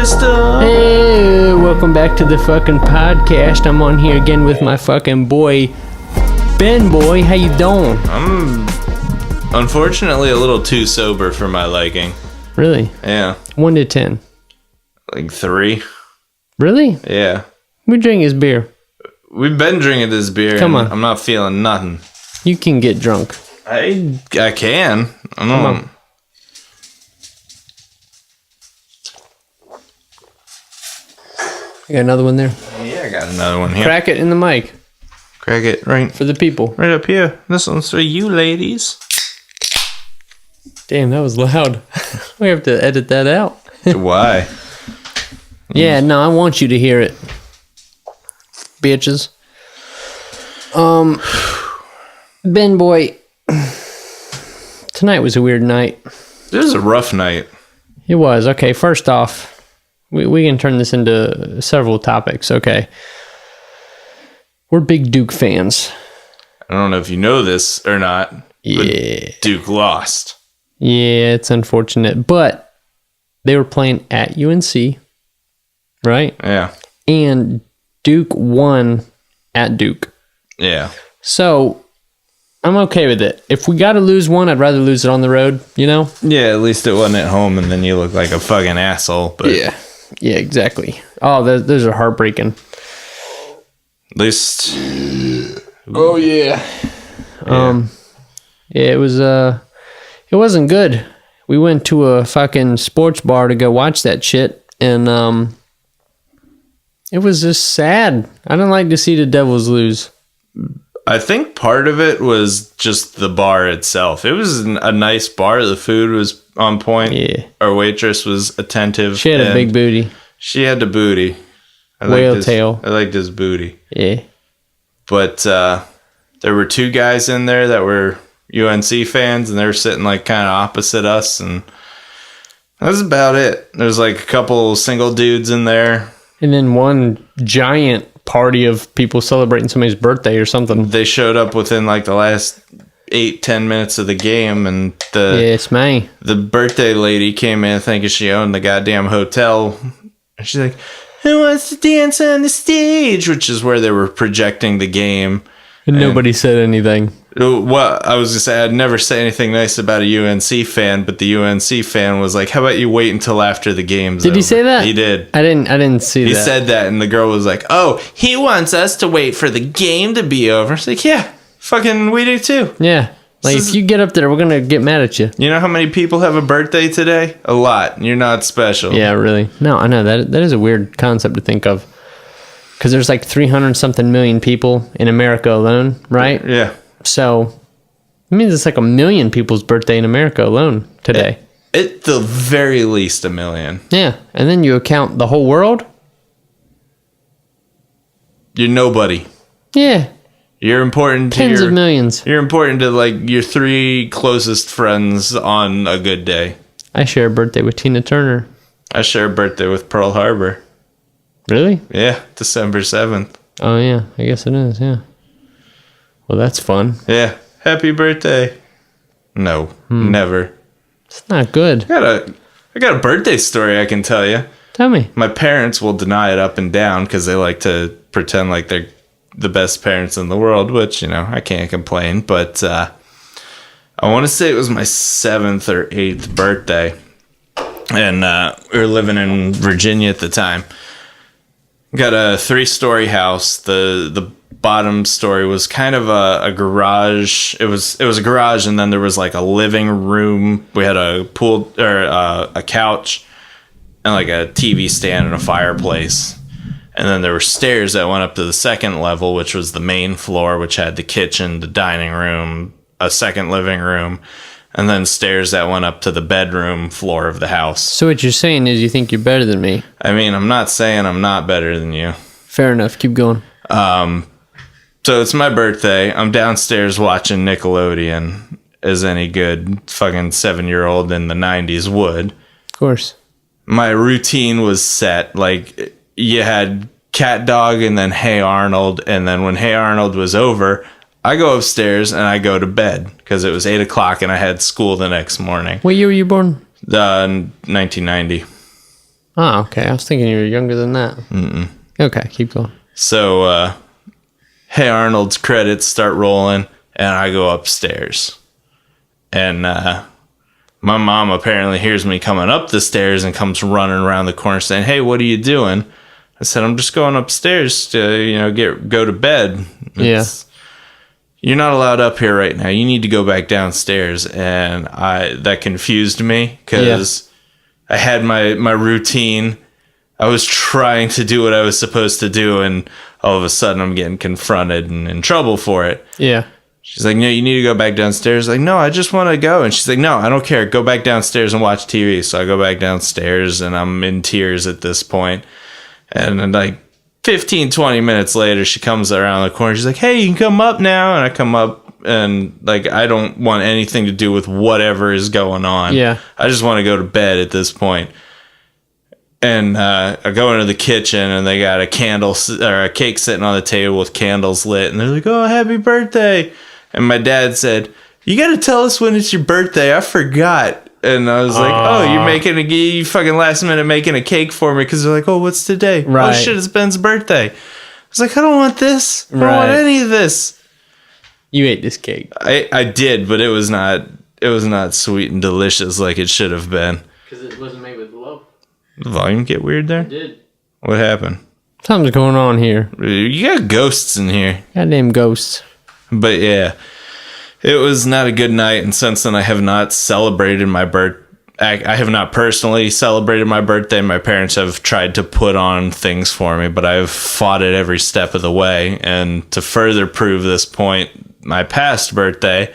system. Hey, welcome back to the fucking podcast. I'm on here again with my fucking boy, Ben Boy. How you doing? I'm unfortunately a little too sober for my liking. Really? Yeah. 1 to 10. Like 3. Really? Yeah. We drink his beer. We've been drinking this beer. Come on. I'm not feeling nothing. You can get drunk. I can. I don't Come know. on. You got another one there? Yeah, I got another one here. Crack it in the mic Crack it right for the people. right up here. This one's for you ladies. Damn, that was loud. We have to edit that out. Why? Yeah, no, I want you to hear it. Bitches. Ben Boy, tonight was a weird night. It was a rough night. It was. Okay, first off, we can turn this into several topics. Okay. We're big Duke fans. I don't know if you know this or not. Yeah. Duke lost. Yeah, it's unfortunate. But they were playing at UNC, right? Yeah. And Duke won at Duke. Yeah. So I'm okay with it. If we got to lose one, I'd rather lose it on the road, you know? Yeah, at least it wasn't at home and then you look like a fucking asshole. But Yeah, exactly. Oh, those are heartbreaking. at least... Oh, yeah. Yeah, it wasn't good. We went to a fucking sports bar to go watch that shit, and it was just sad. I don't like to see the Devils lose. I think part of it was just the bar itself. It was a nice bar. The food was on point. Yeah. Our waitress was attentive. She had a big booty. She had the booty. Whale tail. I liked his booty. Yeah. But there were 2 guys in there that were UNC fans, and they were sitting like kind of opposite us, and that was about it. There's like a couple single dudes in there. And then one giant party of people celebrating somebody's birthday or something. They showed up within like the last 8-10 minutes of the game, and It's me. the birthday lady came in thinking she owned the goddamn hotel, and she's like, "Who wants to dance on the stage?" Which is where they were projecting the game. And nobody said anything. Well, I was just say I'd never say anything nice about a UNC fan, but the UNC fan was like, "How about you wait until after the game's Did over?" he say that? He did. I didn't see that. He said that, and the girl was like, "Oh, he wants us to wait for the game to be over." It's like, yeah, fucking we do too. Yeah. Like, if you get up there, we're going to get mad at you. You know how many people have a birthday today? A lot. You're not special. Yeah, really. No, I know. That is a weird concept to think of. Because there's like 300-something million people in America alone, right? Yeah. So, it means it's like 1 million people's birthday in America alone today. At the very least 1 million. Yeah. And then you account the whole world? You're nobody. Yeah. You're important to Tens of millions. You're important to like your 3 closest friends on a good day. I share a birthday with Tina Turner. I share a birthday with Pearl Harbor. Really? Yeah, December 7th. Oh, yeah. I guess it is, yeah. Well, that's fun. Yeah, happy birthday. No, never. It's not good. I got a birthday story I can tell you. Tell me. My parents will deny it up and down because they like to pretend like they're the best parents in the world, which, you know, I can't complain. But I want to say it was my 7th or 8th birthday. And we were living in Virginia at the time. Got a 3-story house. The bottom story was kind of a garage. It was a garage, and then there was like a living room. We had a pool or a couch and like a TV stand and a fireplace. And then there were stairs that went up to the 2nd level, which was the main floor, which had the kitchen, the dining room, a 2nd living room, and then stairs that went up to the bedroom floor of the house. So what you're saying is you think you're better than me. I mean, I'm not saying I'm not better than you. Fair enough. Keep going. So it's my birthday. I'm downstairs watching Nickelodeon, as any good fucking 7-year-old in the 90s would. Of course. My routine was set. Like, you had Cat Dog and then Hey Arnold, and then when Hey Arnold was over, I go upstairs and I go to bed because it was 8 o'clock and I had school the next morning. What year were you born? 1990. Oh, okay. I was thinking you were younger than that. Mm-mm. Okay, keep going. So, Hey Arnold's credits start rolling, and I go upstairs. And my mom apparently hears me coming up the stairs and comes running around the corner saying, "Hey, what are you doing?" I said, "I'm just going upstairs to, go to bed. You're not allowed up here right now. You need to go back downstairs." And that confused me because I had my routine. I was trying to do what I was supposed to do, and all of a sudden I'm getting confronted and in trouble for it. Yeah. She's like, "No, you need to go back downstairs." Like, "No, I just want to go." And she's like, "No, I don't care. Go back downstairs and watch TV." So I go back downstairs, and I'm in tears at this point. And then, like, 15, 20 minutes later, she comes around the corner. She's like, "Hey, you can come up now." And I come up, and, like, I don't want anything to do with whatever is going on. Yeah. I just want to go to bed at this point. And I go into the kitchen, and they got a cake sitting on the table with candles lit. And they're like, "Oh, happy birthday." And my dad said, "You got to tell us when it's your birthday. I forgot." And I was like, "Oh, you fucking last minute making a cake for me." Because they're like, "Oh, what's today?" Right. "Oh, shit, it's Ben's birthday." I was like, "I don't want this. I don't want any of this." You ate this cake. I did, but it was not sweet and delicious like it should have been. Because it wasn't made with love. The volume get weird there? It did. What happened? Something's going on here. You got ghosts in here. Goddamn ghosts. But yeah, it was not a good night, and since then I have not celebrated my I have not personally celebrated my birthday. My parents have tried to put on things for me, but I've fought it every step of the way. And to further prove this point, my past birthday,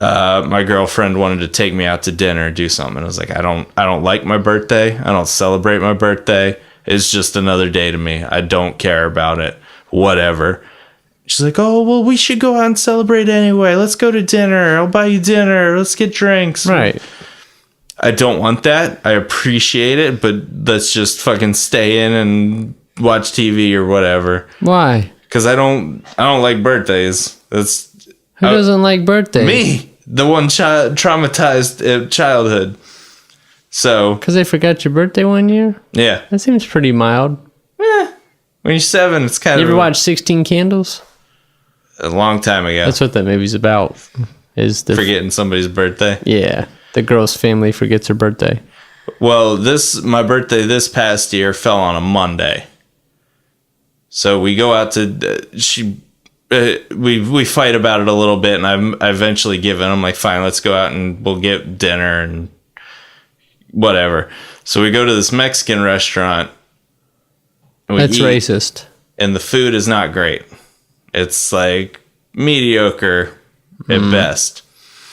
my girlfriend wanted to take me out to dinner and do something. And I was like, I don't like my birthday. I don't celebrate my birthday. It's just another day to me. I don't care about it. Whatever. She's like, "Oh, well, we should go out and celebrate anyway. Let's go to dinner. I'll buy you dinner. Let's get drinks." Right. I don't want that. I appreciate it, but let's just fucking stay in and watch TV or whatever. Why? Because I don't like birthdays. Who doesn't like birthdays? Me, the one traumatized at childhood. So, because they forgot your birthday one year? Yeah. That seems pretty mild. When you're 7, it's kind of... You ever watch 16 Candles? A long time ago. That's what that movie's about. Is the forgetting somebody's birthday? Yeah. The girl's family forgets her birthday. Well, my birthday this past year fell on a Monday. So we go out to... we fight about it a little bit, and I eventually give in. I'm like, "Fine, let's go out and we'll get dinner and whatever." So we go to this Mexican restaurant. That's racist. And the food is not great. It's like mediocre at best.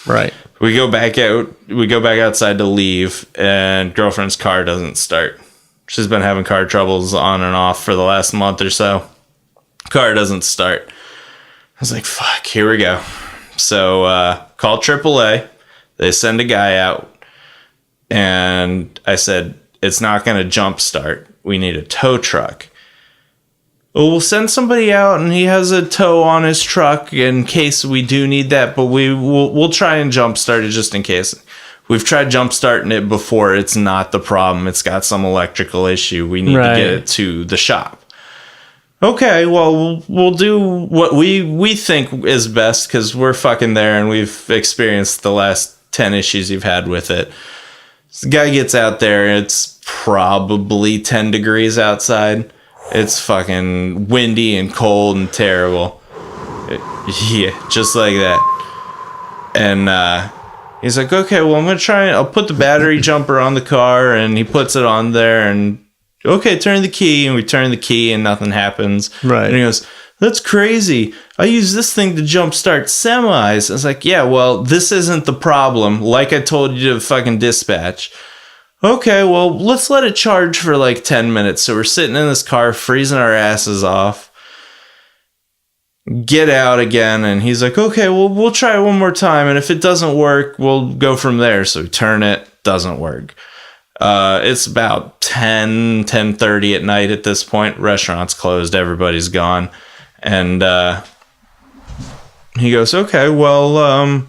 Right. We go back outside to leave, and girlfriend's car doesn't start. She's been having car troubles on and off for the last month or so. Car doesn't start. I was like, "Fuck, here we go." So call AAA. They send a guy out, and I said, "It's not going to jump start. We need a tow truck." "Well, we'll send somebody out, and he has a tow on his truck in case we do need that, but we'll try and jump start it just in case." We've tried jump starting it before. It's not the problem. It's got some electrical issue. We need to get it to the shop. "Okay, well, we'll do what we think is best because we're fucking there and we've experienced the last 10 issues you've had with it." So the guy gets out there. It's probably 10 degrees outside. It's fucking windy and cold and terrible. Yeah, just like that. And he's like, "Okay, well, I'm going to try and I'll put the battery jumper on the car." And he puts it on there and, "Okay, turn the key." And we turn the key and nothing happens. Right. And he goes, "That's crazy. I use this thing to jumpstart semis." I was like, "Yeah, well, this isn't the problem. Like I told you to fucking dispatch." "Okay, well, let's let it charge for like 10 minutes. So we're sitting in this car, freezing our asses off. Get out again. And he's like, "Okay, well, we'll try it one more time. And if it doesn't work, we'll go from there." So we turn it. Doesn't work. It's about 10:30 at night at this point. Restaurant's closed. Everybody's gone. And he goes, "Okay, well,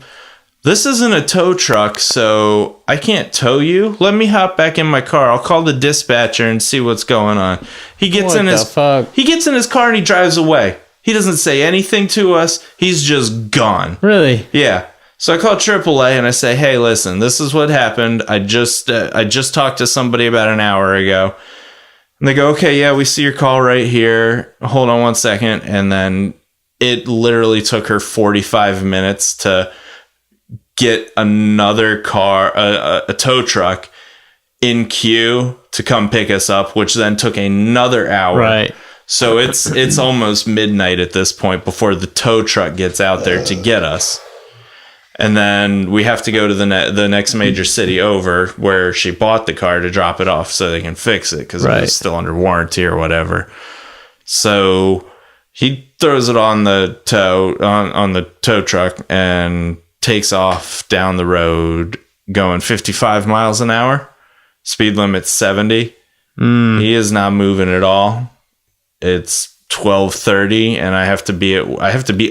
this isn't a tow truck, so I can't tow you. Let me hop back in my car. I'll call the dispatcher and see what's going on. He gets in his car and he drives away. He doesn't say anything to us. He's just gone. Really? Yeah. So I call AAA and I say, "Hey, listen, this is what happened. I just talked to somebody about an hour ago." And they go, "Okay, yeah, we see your call right here. Hold on one second." And then it literally took her 45 minutes to get another car, a tow truck, in queue to come pick us up, which then took another hour. Right. So it's almost midnight at this point before the tow truck gets out there to get us. And then we have to go to the next major city over where she bought the car to drop it off so they can fix it because it was still under warranty or whatever. So he throws it on the tow truck and takes off down the road going 55 miles an hour. Speed limit 70. He is not moving at all. It's 12:30 and I have to be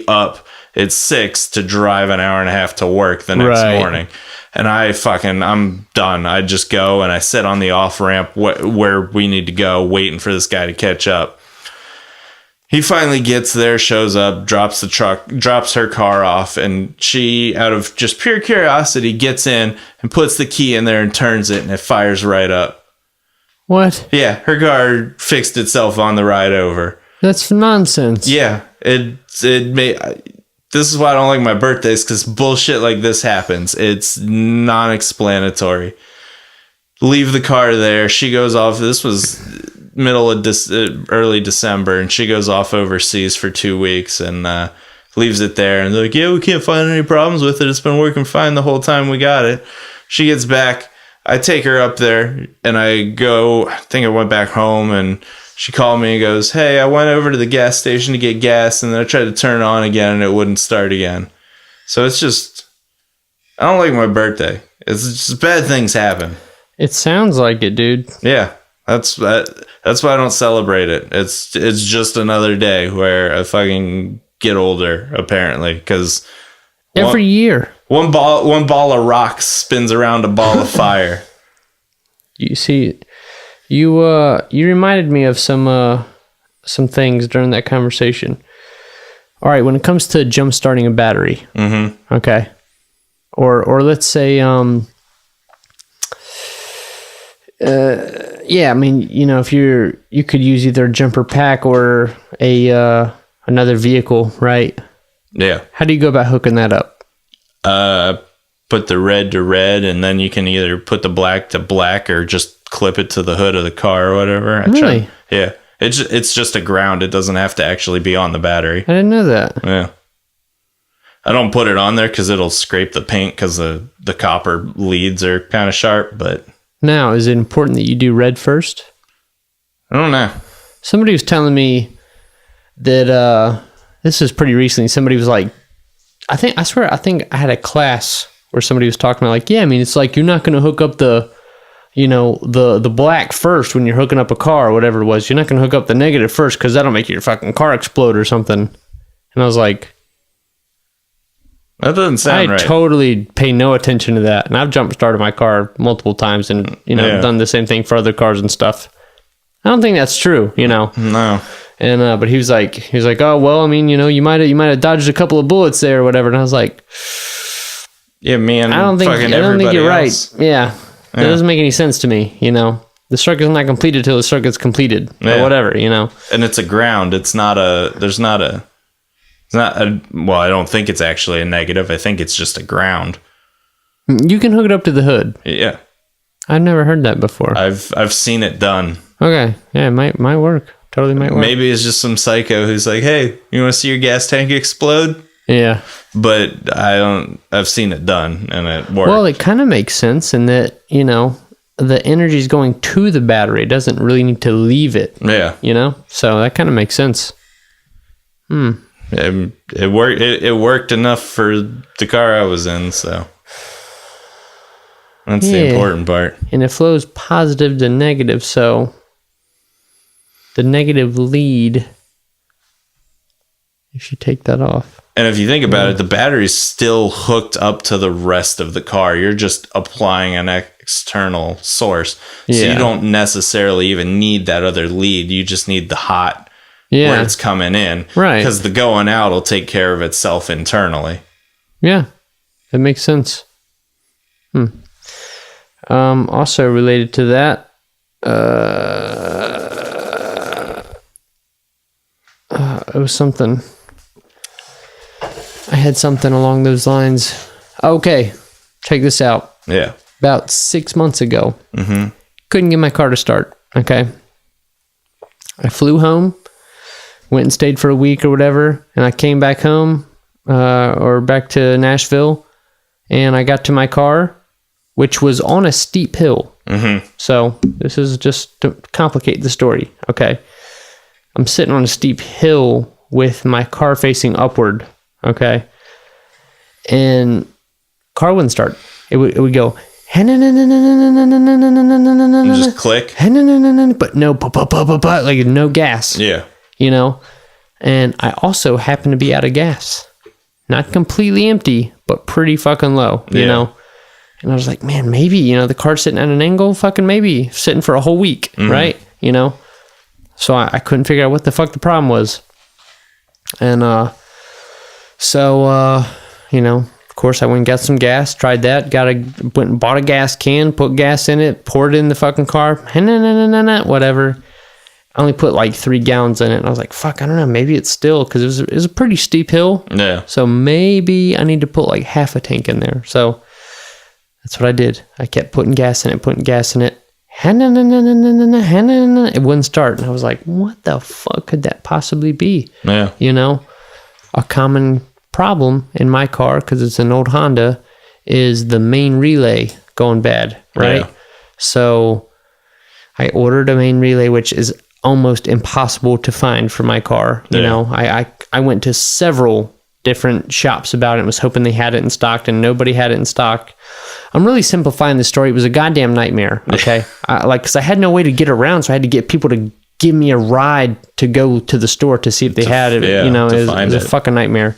up at 6 to drive an hour and a half to work the next morning. And I'm done. I just go and I sit on the off ramp where we need to go, waiting for this guy to catch up. He finally gets there, shows up, drops her car off, and she, out of just pure curiosity, gets in and puts the key in there and turns it, and it fires right up. What? Yeah, her car fixed itself on the ride over. That's nonsense. Yeah, this is why I don't like my birthdays, because bullshit like this happens. It's non-explanatory. Leave the car there. She goes off. This was middle of early December, and she goes off overseas for 2 weeks and leaves it there. And they're like, "Yeah, we can't find any problems with it. It's been working fine the whole time we got it." She gets back. I take her up there, and I think I went back home, and she called me and goes, "Hey, I went over to the gas station to get gas, and then I tried to turn it on again, and it wouldn't start again." So it's just, I don't like my birthday. It's just bad things happen. It sounds like it, dude. Yeah, that's why I don't celebrate it. It's just another day where I fucking get older, apparently, because every year one ball of rocks spins around a ball of fire. You see, you reminded me of some things during that conversation. All right, when it comes to jump starting a battery, okay, or let's say, yeah, I mean, if you could use either a jumper pack or another vehicle, right? Yeah. How do you go about hooking that up? Put the red to red, and then you can either put the black to black or just clip it to the hood of the car or whatever. Really? Yeah. It's just a ground. It doesn't have to actually be on the battery. I didn't know that. Yeah. I don't put it on there because it'll scrape the paint because the copper leads are kind of sharp, but... Now, is it important that you do red first? I don't know. Somebody was telling me that, this was pretty recently, somebody was like, I think I had a class where somebody was talking about like, yeah, I mean, it's like you're not going to hook up the black first when you're hooking up a car or whatever it was. You're not going to hook up the negative first because that'll make your fucking car explode or something. And I was like... That doesn't sound right. I totally pay no attention to that. And I've jump started my car multiple times and, done the same thing for other cars and stuff. I don't think that's true, No. And, but he was like, "Oh, well, I mean, you might have dodged a couple of bullets there or whatever." And I was like, yeah, man, I don't think you're right. Yeah. That doesn't make any sense to me. The circuit's not completed till the circuit's completed or whatever, And it's a ground. Well, I don't think it's actually a negative. I think it's just a ground. You can hook it up to the hood. Yeah. I've never heard that before. I've seen it done. Okay. Yeah, it might work. Totally might work. Maybe it's just some psycho who's like, "Hey, you want to see your gas tank explode?" Yeah. But I've seen it done and it works. Well, it kind of makes sense in that, the energy is going to the battery. It doesn't really need to leave it. Yeah. So that kind of makes sense. It worked. It worked enough for the car I was in, so that's the important part. And it flows positive to negative, so the negative lead if you take that off. And if you think about it, the battery's still hooked up to the rest of the car. You're just applying an external source. So you don't necessarily even need that other lead. You just need the hot where it's coming in. Right. Because the going out will take care of itself internally. Yeah, that makes sense. Also related to that, it was something. I had something along those lines. Okay, check this out. Yeah. About 6 months ago, couldn't get my car to start. Okay. I flew home, went and stayed for a week or whatever, and I came back home or back to Nashville, and I got to my car, which was on a steep hill. So this is just to complicate the story. Okay. I'm sitting on a steep hill with my car facing upward. Okay. And car wouldn't start. It would go And just click. But no, like no gas. Yeah. You know? And I also happen to be out of gas. Not completely empty, but pretty fucking low, you know? And I was like, man, maybe, you know, the car's sitting at an angle, fucking maybe sitting for a whole week, right? You know? So I couldn't figure out what the fuck the problem was. And you know, of course I went and got some gas, tried that, went and bought a gas can, put gas in it, poured it in the fucking car, whatever. I only put like 3 gallons in it, and I was like, fuck, I don't know, maybe it's still, because it was a pretty steep hill. Yeah. So maybe I need to put like half a tank in there. So that's what I did. I kept putting gas in it. It wouldn't start. And I was like, what the fuck could that possibly be? Yeah. You know, a common problem in my car, because it's an old Honda, is the main relay going bad, right? Yeah. So I ordered a main relay, which is almost impossible to find for my car. You know, I went to several different shops about it and was hoping they had it in stock, and nobody had it in stock. I'm really simplifying the story. It was a goddamn nightmare. Okay. Because I had no way to get around. So I had to get people to give me a ride to go to the store to see if they had it. You know, it was a fucking nightmare.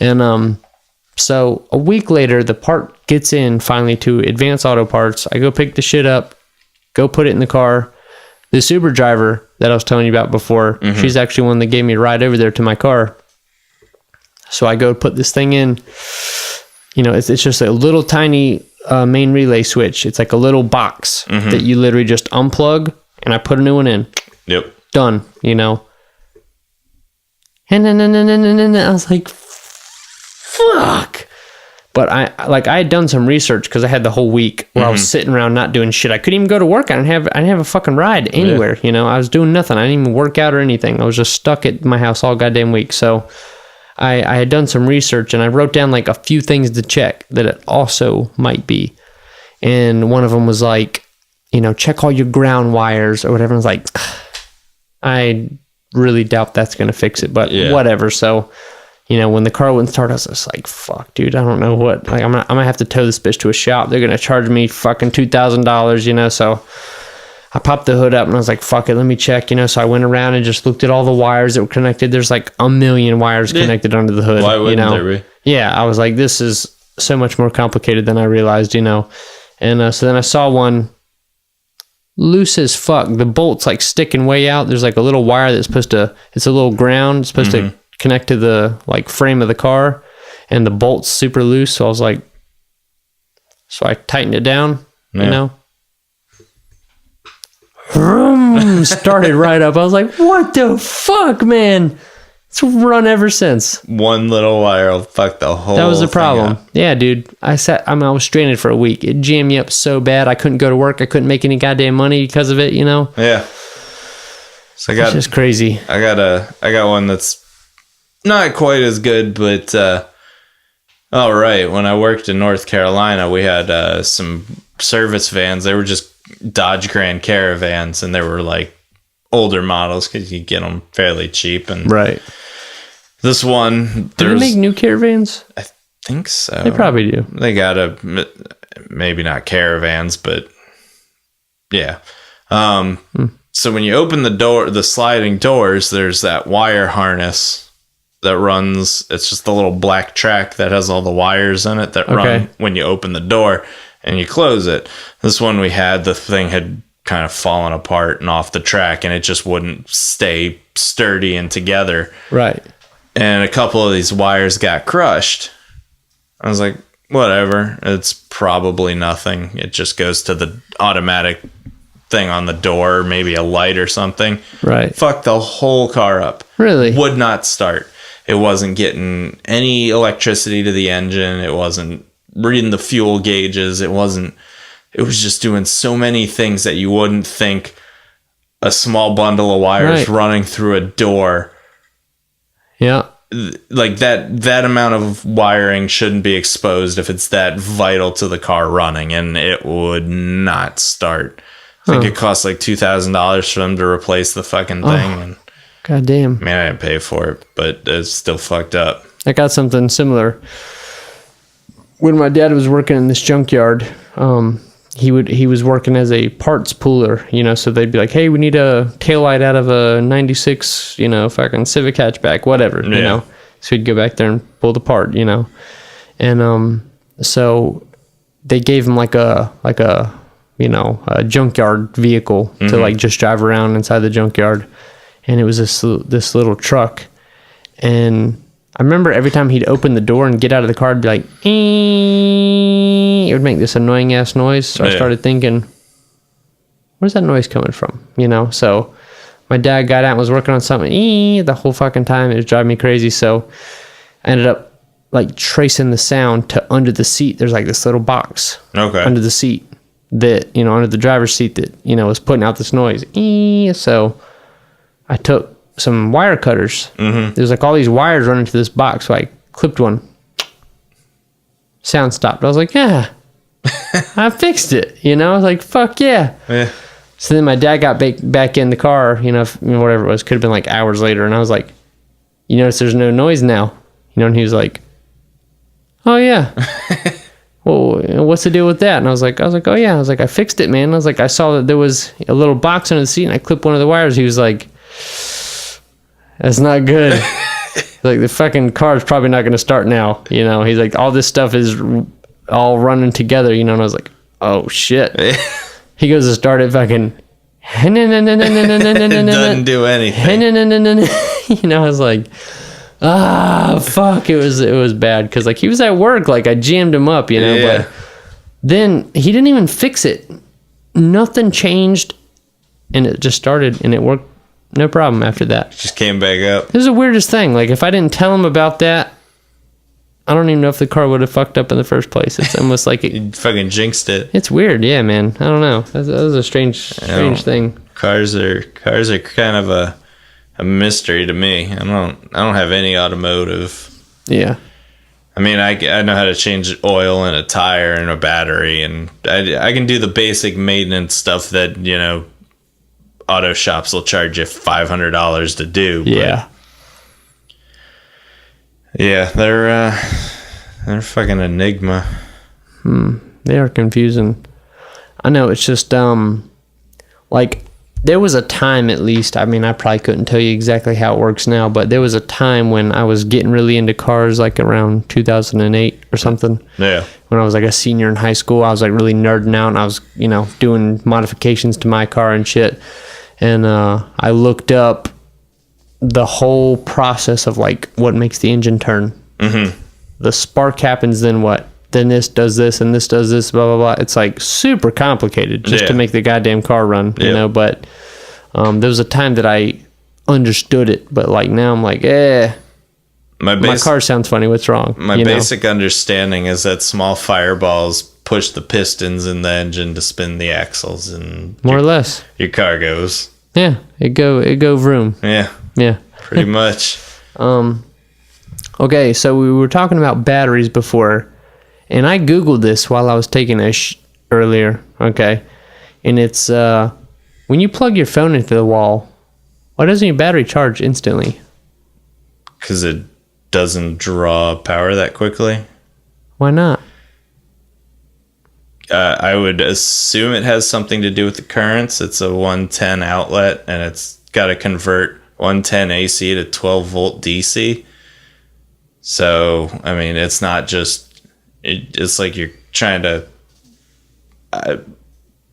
And, so a week later, the part gets in finally to Advanced Auto Parts. I go pick the shit up, go put it in the car. This Uber driver that I was telling you about before, she's actually one that gave me a ride over there to my car. So I go put this thing in. You know, it's just a little tiny main relay switch. It's like a little box that you literally just unplug, and I put a new one in. Yep. Done, you know. And then I was like, fuck. But I had done some research because I had the whole week where I was sitting around not doing shit. I couldn't even go to work. I didn't have a fucking ride anywhere. You know, I was doing nothing. I didn't even work out or anything. I was just stuck at my house all goddamn week. So I had done some research, and I wrote down like a few things to check that it also might be. And one of them was like, you know, check all your ground wires or whatever. I was like, I really doubt that's going to fix it, but whatever. So, you know, when the car wouldn't start, I was just like, fuck, dude, I don't know what, like, I'm gonna have to tow this bitch to a shop. They're going to charge me fucking $2,000, you know? So I popped the hood up and I was like, fuck it, let me check, you know? So I went around and just looked at all the wires that were connected. There's like a million wires connected under the hood. Why wouldn't there be? Yeah. I was like, this is so much more complicated than I realized, you know? And so then I saw one loose as fuck. The bolt's like sticking way out. There's like a little wire that's supposed to, it's a little ground, it's supposed to connect to the like frame of the car, and the bolt's super loose. So I was like, so I tightened it down, you know, started right up. I was like, what the fuck, man? It's run ever since. One little wire will fuck the whole. That was the problem. Yeah, dude. I was stranded for a week. It jammed me up so bad. I couldn't go to work. I couldn't make any goddamn money because of it, you know? Yeah. So it's just crazy. I got one that's not quite as good, but all right. When I worked in North Carolina, we had some service vans. They were just Dodge Grand Caravans, and they were like older models because you get them fairly cheap. And right. This one, do they make new Caravans? I think so. They probably do. They got maybe not Caravans, but yeah. So when you open the door, the sliding doors, there's that wire harness that runs. It's just the little black track that has all the wires in it that run when you open the door and you close it. This one we had, the thing had kind of fallen apart and off the track, and it just wouldn't stay sturdy and together. Right. And a couple of these wires got crushed. I was like, whatever. It's probably nothing. It just goes to the automatic thing on the door, maybe a light or something. Right. Fucked the whole car up. Really? Would not start. It wasn't getting any electricity to the engine. It wasn't reading the fuel gauges. It was just doing so many things that you wouldn't think a small bundle of wires running through a door. Yeah. Like that amount of wiring shouldn't be exposed if it's that vital to the car running, and it would not start. I think it cost like $2,000 for them to replace the fucking thing. And God damn. man, I didn't pay for it, but it's still fucked up. I got something similar. When my dad was working in this junkyard, he was working as a parts pooler, so they'd be like, hey, we need a taillight out of a 96, fucking Civic hatchback, whatever, So he'd go back there and pull the part, And so they gave him like a junkyard vehicle to like just drive around inside the junkyard. And it was this little truck. And I remember every time he'd open the door and get out of the car, it'd be like, it would make this annoying ass noise. So I started thinking, where's that noise coming from? So my dad got out and was working on something the whole fucking time. It was driving me crazy. So I ended up like tracing the sound to under the seat. There's like this little box under the seat that, under the driver's seat that, was putting out this noise. So I took some wire cutters. There's like all these wires running to this box. So I clipped one. Sound stopped. I was like, yeah, I fixed it. I was like, fuck yeah. So then my dad got back in the car, whatever it was. Could have been like hours later. And I was like, you notice there's no noise now. And he was like, oh yeah. Well, what's the deal with that? And I was like, oh yeah. I was like, I fixed it, man. I was like, I saw that there was a little box under the seat and I clipped one of the wires. He was like, that's not good. Like, the fucking car's probably not going to start now. He's like, all this stuff is all running together, and I was like, oh shit. He goes to start it, fucking doesn't do anything. I was like, fuck. It was bad because like he was at work, like I jammed him up, but then he didn't even fix it. Nothing changed, and it just started, and it worked. No problem after that. Just came back up. This is the weirdest thing. Like, if I didn't tell him about that, I don't even know if the car would have fucked up in the first place. It's almost like it... You fucking jinxed it. It's weird, yeah, man. I don't know. That was a strange thing. Cars are kind of a mystery to me. I don't have any automotive. Yeah. I mean, I know how to change oil in a tire and a battery, and I can do the basic maintenance stuff that, auto shops will charge you $500 to do. Yeah. Yeah, they're fucking enigma. They are confusing. I know, it's just like there was a time, at least, I mean, I probably couldn't tell you exactly how it works now, but there was a time when I was getting really into cars, like around 2008 or something. Yeah. When I was like a senior in high school, I was like really nerding out, and I was, doing modifications to my car and shit. And I looked up the whole process of like what makes the engine turn. The spark happens, then what? Then this does this, and this does this, blah, blah, blah. It's like super complicated just to make the goddamn car run, but there was a time that I understood it, but like now I'm like, my car sounds funny. What's wrong? My basic understanding is that small fireballs push the pistons in the engine to spin the axles, and more or less your car goes. Yeah, it go vroom. Yeah, pretty much. Okay, so we were talking about batteries before, and I googled this while I was taking a earlier. Okay, and it's when you plug your phone into the wall, why doesn't your battery charge instantly? Because it doesn't draw power that quickly. Why not? I would assume it has something to do with the currents. It's a 110 outlet, and it's got to convert 110 AC to 12 volt DC. So, I mean, it's not just, it's like you're trying to, I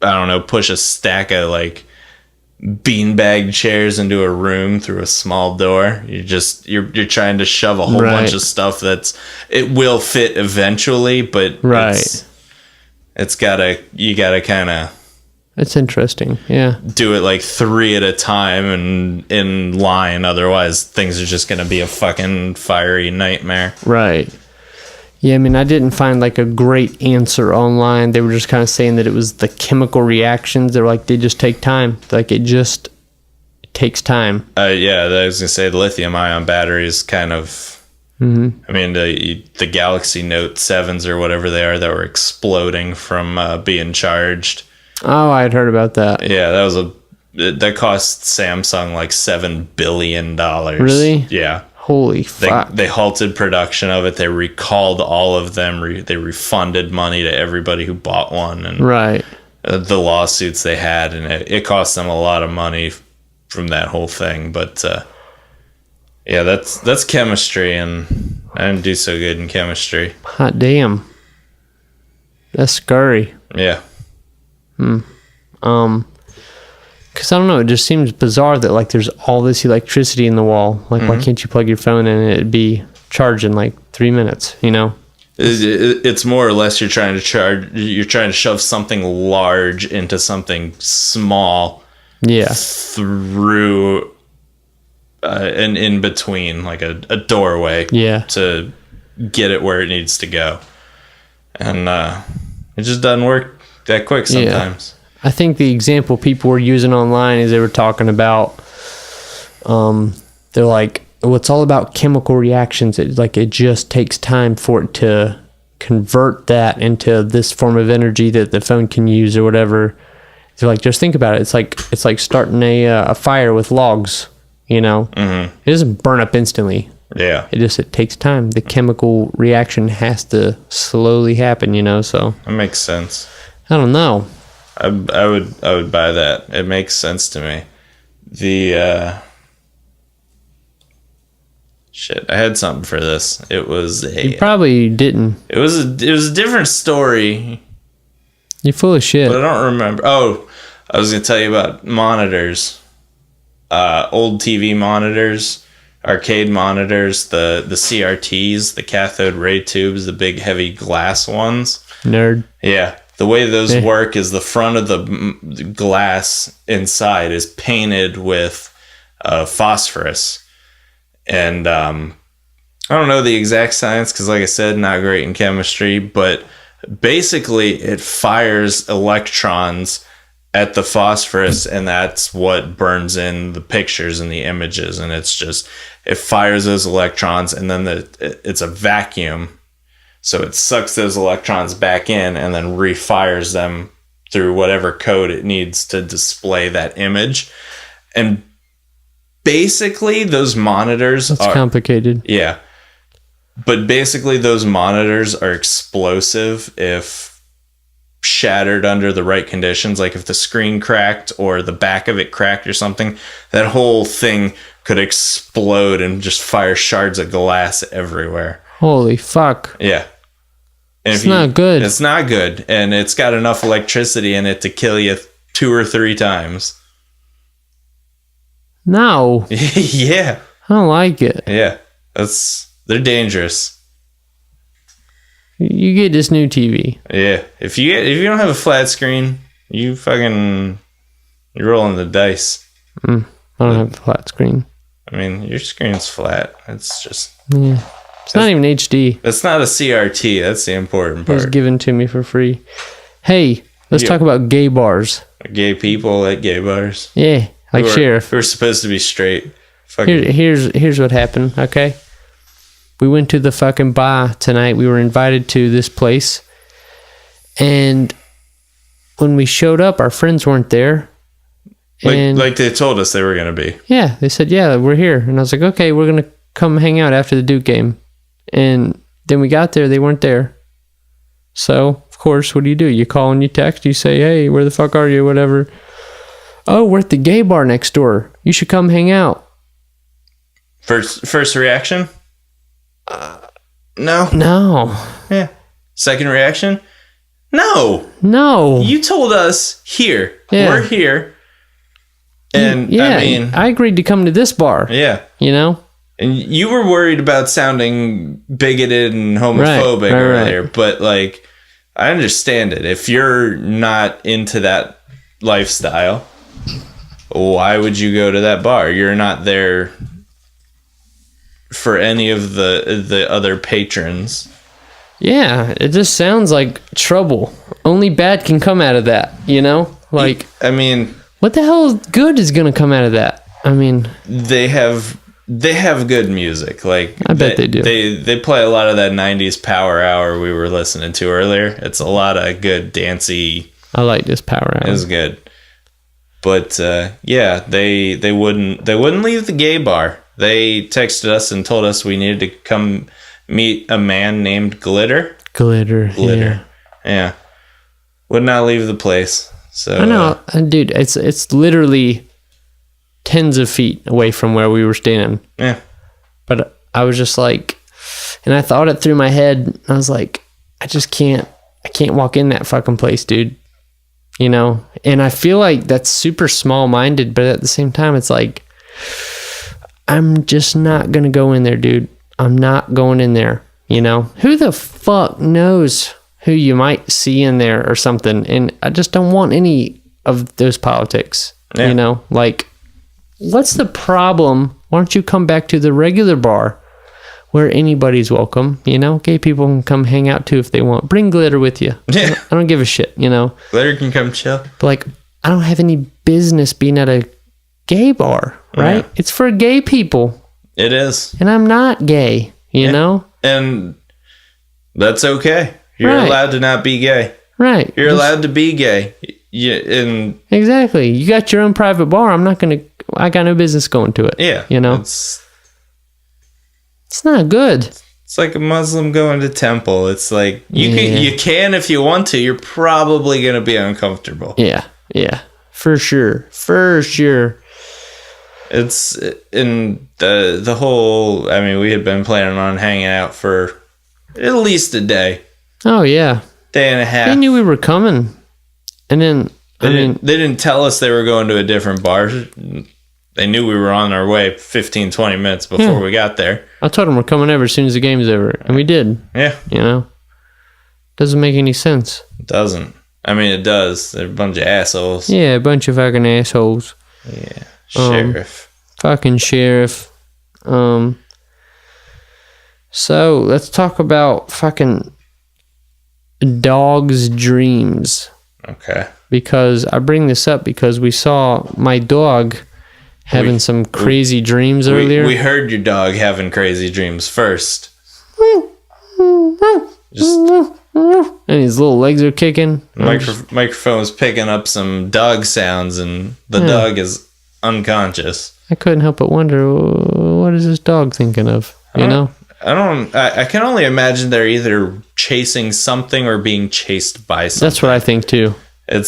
don't know, push a stack of like beanbag chairs into a room through a small door. You're trying to shove a whole bunch of stuff it will fit eventually, but you gotta kind of. It's interesting. Yeah. Do it like 3 at a time and in line. Otherwise, things are just going to be a fucking fiery nightmare. Right. Yeah, I mean, I didn't find like a great answer online. They were just kind of saying that it was the chemical reactions. They're like, they just take time. Like, it takes time. Yeah, I was going to say the lithium ion batteries kind of... Mm-hmm. I mean, the Galaxy Note 7s or whatever they are that were exploding from being charged... Oh, I had heard about that. Yeah, that cost Samsung like $7 billion. Really? Yeah. Holy fuck. They halted production of it. They recalled all of them. They refunded money to everybody who bought one. And right. The lawsuits they had, and it cost them a lot of money from that whole thing. But yeah, that's chemistry, and I didn't do so good in chemistry. Hot damn. That's scary. Yeah. Because I don't know, it just seems bizarre that like there's all this electricity in the wall. Like, why can't you plug your phone in and it'd be charged in like 3 minutes? You know, it's more or less you're trying to shove something large into something small. Yeah, through an in between, like a doorway. Yeah, to get it where it needs to go, and it just doesn't work that quick sometimes. I think the example people were using online is they were talking about, they're like, well, it's all about chemical reactions. It just takes time for it to convert that into this form of energy that the phone can use or whatever. They're like, just think about it. It's like starting a fire with logs, you know? Mm-hmm. It doesn't burn up instantly. Yeah. It takes time. The chemical reaction has to slowly happen, you know? So that makes sense. I don't know. I would buy that. It makes sense to me. Shit, I had something for this. It was You probably didn't. It was a different story. You're full of shit. But I don't remember. Oh, I was gonna tell you about monitors. Old TV monitors, arcade monitors, the CRTs, the cathode ray tubes, the big heavy glass ones. Nerd. Yeah. The way those work is the front of the glass inside is painted with phosphorus. And I don't know the exact science because, like I said, not great in chemistry. But basically, it fires electrons at the phosphorus, and that's what burns in the pictures and the images. And it fires those electrons, and then it's a vacuum. So it sucks those electrons back in and then refires them through whatever code it needs to display that image. And basically those monitors are complicated. Yeah. But basically those monitors are explosive if shattered under the right conditions. Like if the screen cracked or the back of it cracked or something, that whole thing could explode and just fire shards of glass everywhere. Holy fuck. Yeah. And it's not good. It's not good. And it's got enough electricity in it to kill you 2 or 3 times. No. Yeah. I don't like it. Yeah. They're dangerous. You get this new TV. Yeah. If you don't have a flat screen, you're rolling the dice. I don't have a flat screen. I mean, your screen's flat. It's just... Yeah. It's not even HD. It's not a CRT. That's the important part. It was given to me for free. Hey, let's talk about gay bars. Gay people at gay bars. Yeah, like Sheriff. We're supposed to be straight. Here's what happened, okay? We went to the fucking bar tonight. We were invited to this place. And when we showed up, our friends weren't there. Like they told us they were going to be. Yeah, they said, yeah, we're here. And I was like, okay, we're going to come hang out after the Duke game. And then we got there, they weren't there. So, of course, what do? You call and you text, you say, hey, where the fuck are you, whatever. Oh, we're at the gay bar next door. You should come hang out. First reaction? No. No. Yeah. Second reaction? No. No. You told us here. Yeah. We're here. And yeah, I mean, I agreed to come to this bar. yeah. You know? And you were worried about sounding bigoted and homophobic earlier, but like, I understand it. If you're not into that lifestyle, why would you go to that bar? You're not there for any of the other patrons. Yeah, it just sounds like trouble. Only bad can come out of that, you know? Like, I mean, what the hell good is going to come out of that? I mean, they have good music. Like, I bet they do. They play a lot of that 90s power hour we were listening to earlier. It's a lot of good dancey. I like this power hour. It was good. But yeah, they wouldn't leave the gay bar. They texted us and told us we needed to come meet a man named Glitter. Glitter. Yeah. Would not leave the place. So I know, dude. It's literally tens of feet away from where we were standing. Yeah. But I was just like, and I thought it through my head. I was like, I can't walk in that fucking place, dude. You know? And I feel like that's super small-minded, but at the same time, it's like, I'm just not going to go in there, dude. I'm not going in there, you know? Who the fuck knows who you might see in there or something? And I just don't want any of those politics, you know? Like, what's the problem? Why don't you come back to the regular bar where anybody's welcome, you know? Gay people can come hang out too if they want. Bring Glitter with you. Yeah. I don't give a shit, you know? Glitter can come chill. But like, I don't have any business being at a gay bar, right? Yeah. It's for gay people. It is. And I'm not gay, you know? And that's okay. You're Right. allowed to not be gay. Right. You're allowed to be gay. And Exactly. You got your own private bar. I got no business going to it. yeah, You know? it's It's not good. like a Muslim going to temple. It's like Yeah. you can if you want to. You're probably gonna be uncomfortable. Yeah. Yeah. For sure. For sure. It's in the whole. I mean, we had been planning on hanging out for at least a day, Oh, yeah. day and a half. They knew we were coming. And then, They didn't tell us they were going to a different bar. They knew we were on our way 15, 20 minutes before we got there. I told them we're coming over as soon as the game's over. And we did. Yeah. You know? Doesn't make any sense. It doesn't. I mean, it does. They're a bunch of assholes. Yeah, a bunch of fucking assholes. Yeah. Sheriff. Fucking sheriff. So let's talk about fucking dogs' dreams. Okay. Because I bring this up because we saw my dog having some crazy dreams earlier. We heard your dog having crazy dreams first. Just and his little legs are kicking. microphone's picking up some dog sounds, and the dog is unconscious. I couldn't help but wonder, what is this dog thinking of? You know? I can only imagine they're either chasing something or being chased by something. That's what I think too. I'm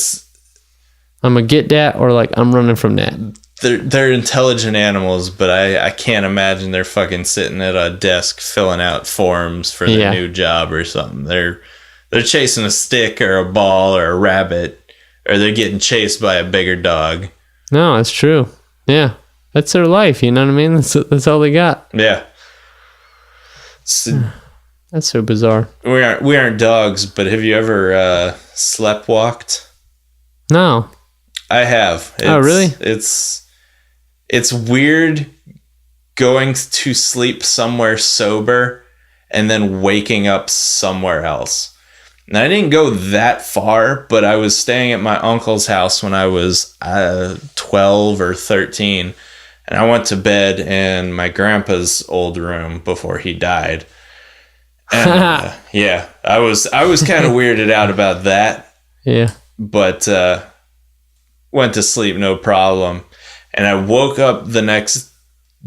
gonna get that, or like I'm running from that. They're intelligent animals, but I can't imagine they're fucking sitting at a desk filling out forms for their new job or something. They're chasing a stick or a ball or a rabbit, or they're getting chased by a bigger dog. No, that's true. Yeah, that's their life. You know what I mean? That's all they got. Yeah. That's so bizarre. We aren't dogs, but have you ever sleptwalked? No. I have. Oh, really? It's weird going to sleep somewhere sober and then waking up somewhere else. And I didn't go that far, but I was staying at my uncle's house when I was 12 or 13. And I went to bed in my grandpa's old room before he died. And yeah, I was kind of weirded out about that. Yeah. But went to sleep no problem. And I woke up the next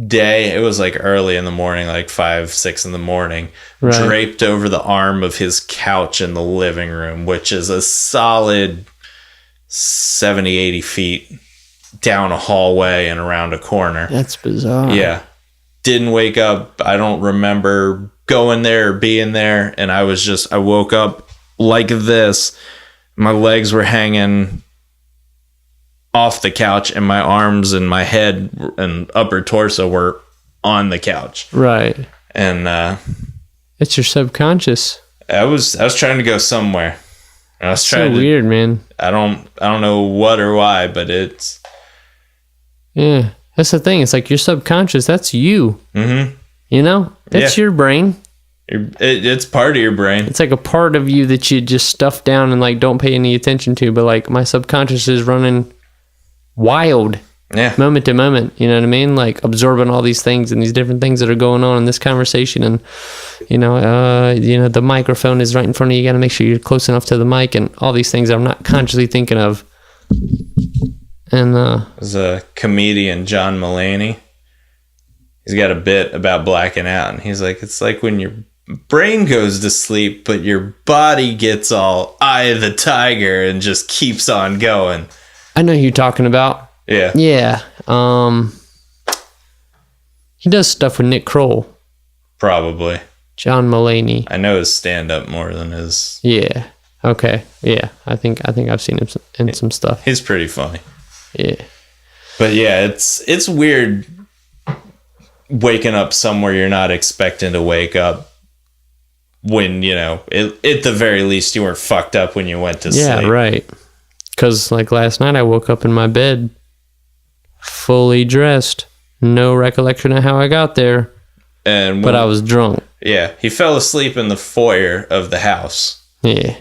day. It was like early in the morning, like 5, 6 in the morning, draped over the arm of his couch in the living room, which is a solid 70, 80 feet down a hallway and around a corner. That's bizarre. Yeah. Didn't wake up. I don't remember going there or being there, and I woke up like this. My legs were hanging off the couch, and my arms and my head and upper torso were on the couch. Right. And it's your subconscious. I was trying to go somewhere. I was trying so weird, man. I don't know what or why, but it's that's the thing. It's like your subconscious. That's you. Mm-hmm. You know, that's your brain. It's part of your brain. It's like a part of you that you just stuff down and like don't pay any attention to. But like my subconscious is running wild, moment to moment. You know what I mean? Like absorbing all these things and these different things that are going on in this conversation. And the microphone is right in front of you. You got to make sure you're close enough to the mic and all these things I'm not consciously thinking of. And there's a comedian, John Mulaney. He's got a bit about blacking out, and he's like, it's like when your brain goes to sleep, but your body gets all eye of the tiger and just keeps on going. I know who you're talking about. Yeah. Yeah. He does stuff with Nick Kroll. Probably. John Mulaney. I know his stand-up more than his... Yeah. Okay. Yeah. I think I've seen him in some stuff. He's pretty funny. Yeah. But yeah, it's weird waking up somewhere you're not expecting to wake up when, at the very least you weren't fucked up when you went to sleep. Yeah, right. Because like last night I woke up in my bed fully dressed. No recollection of how I got there. But I was drunk. Yeah. He fell asleep in the foyer of the house. Yeah.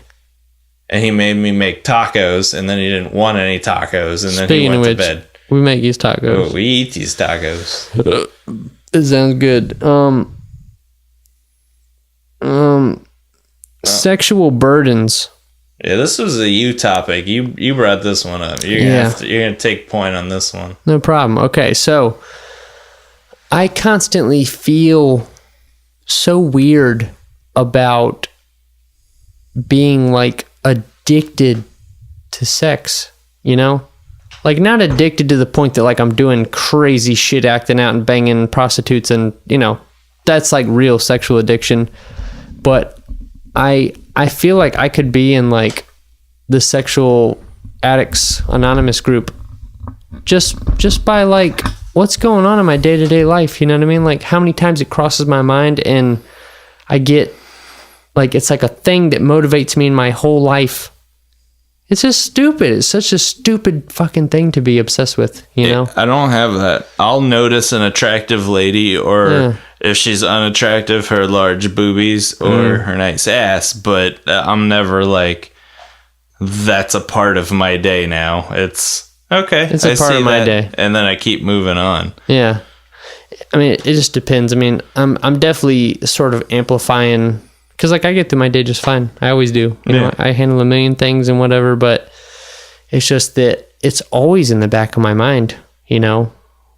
And he made me make tacos, and then he didn't want any tacos, and then he went to bed. We make these tacos. Oh, we eat these tacos. It sounds good. Sexual burdens. Yeah, this was a you topic. You brought this one up. You're gonna take point on this one. No problem. Okay, so I constantly feel so weird about being like addicted to sex, like not addicted to the point that like I'm doing crazy shit, acting out and banging prostitutes and that's like real sexual addiction. But I feel like I could be in like the Sexual Addicts Anonymous group just by like what's going on in my day-to-day life. You know what I mean? Like how many times it crosses my mind and I get like, it's like a thing that motivates me in my whole life. It's just stupid. It's such a stupid fucking thing to be obsessed with, I don't have that. I'll notice an attractive lady, or if she's unattractive, her large boobies or her nice ass, but I'm never like, that's a part of my day now. It's okay. It's a part of my day. And then I keep moving on. Yeah. I mean, it just depends. I mean, I'm definitely sort of amplifying, because like I get through my day just fine. I always do. You know, I handle a million things and whatever, but it's just that it's always in the back of my mind,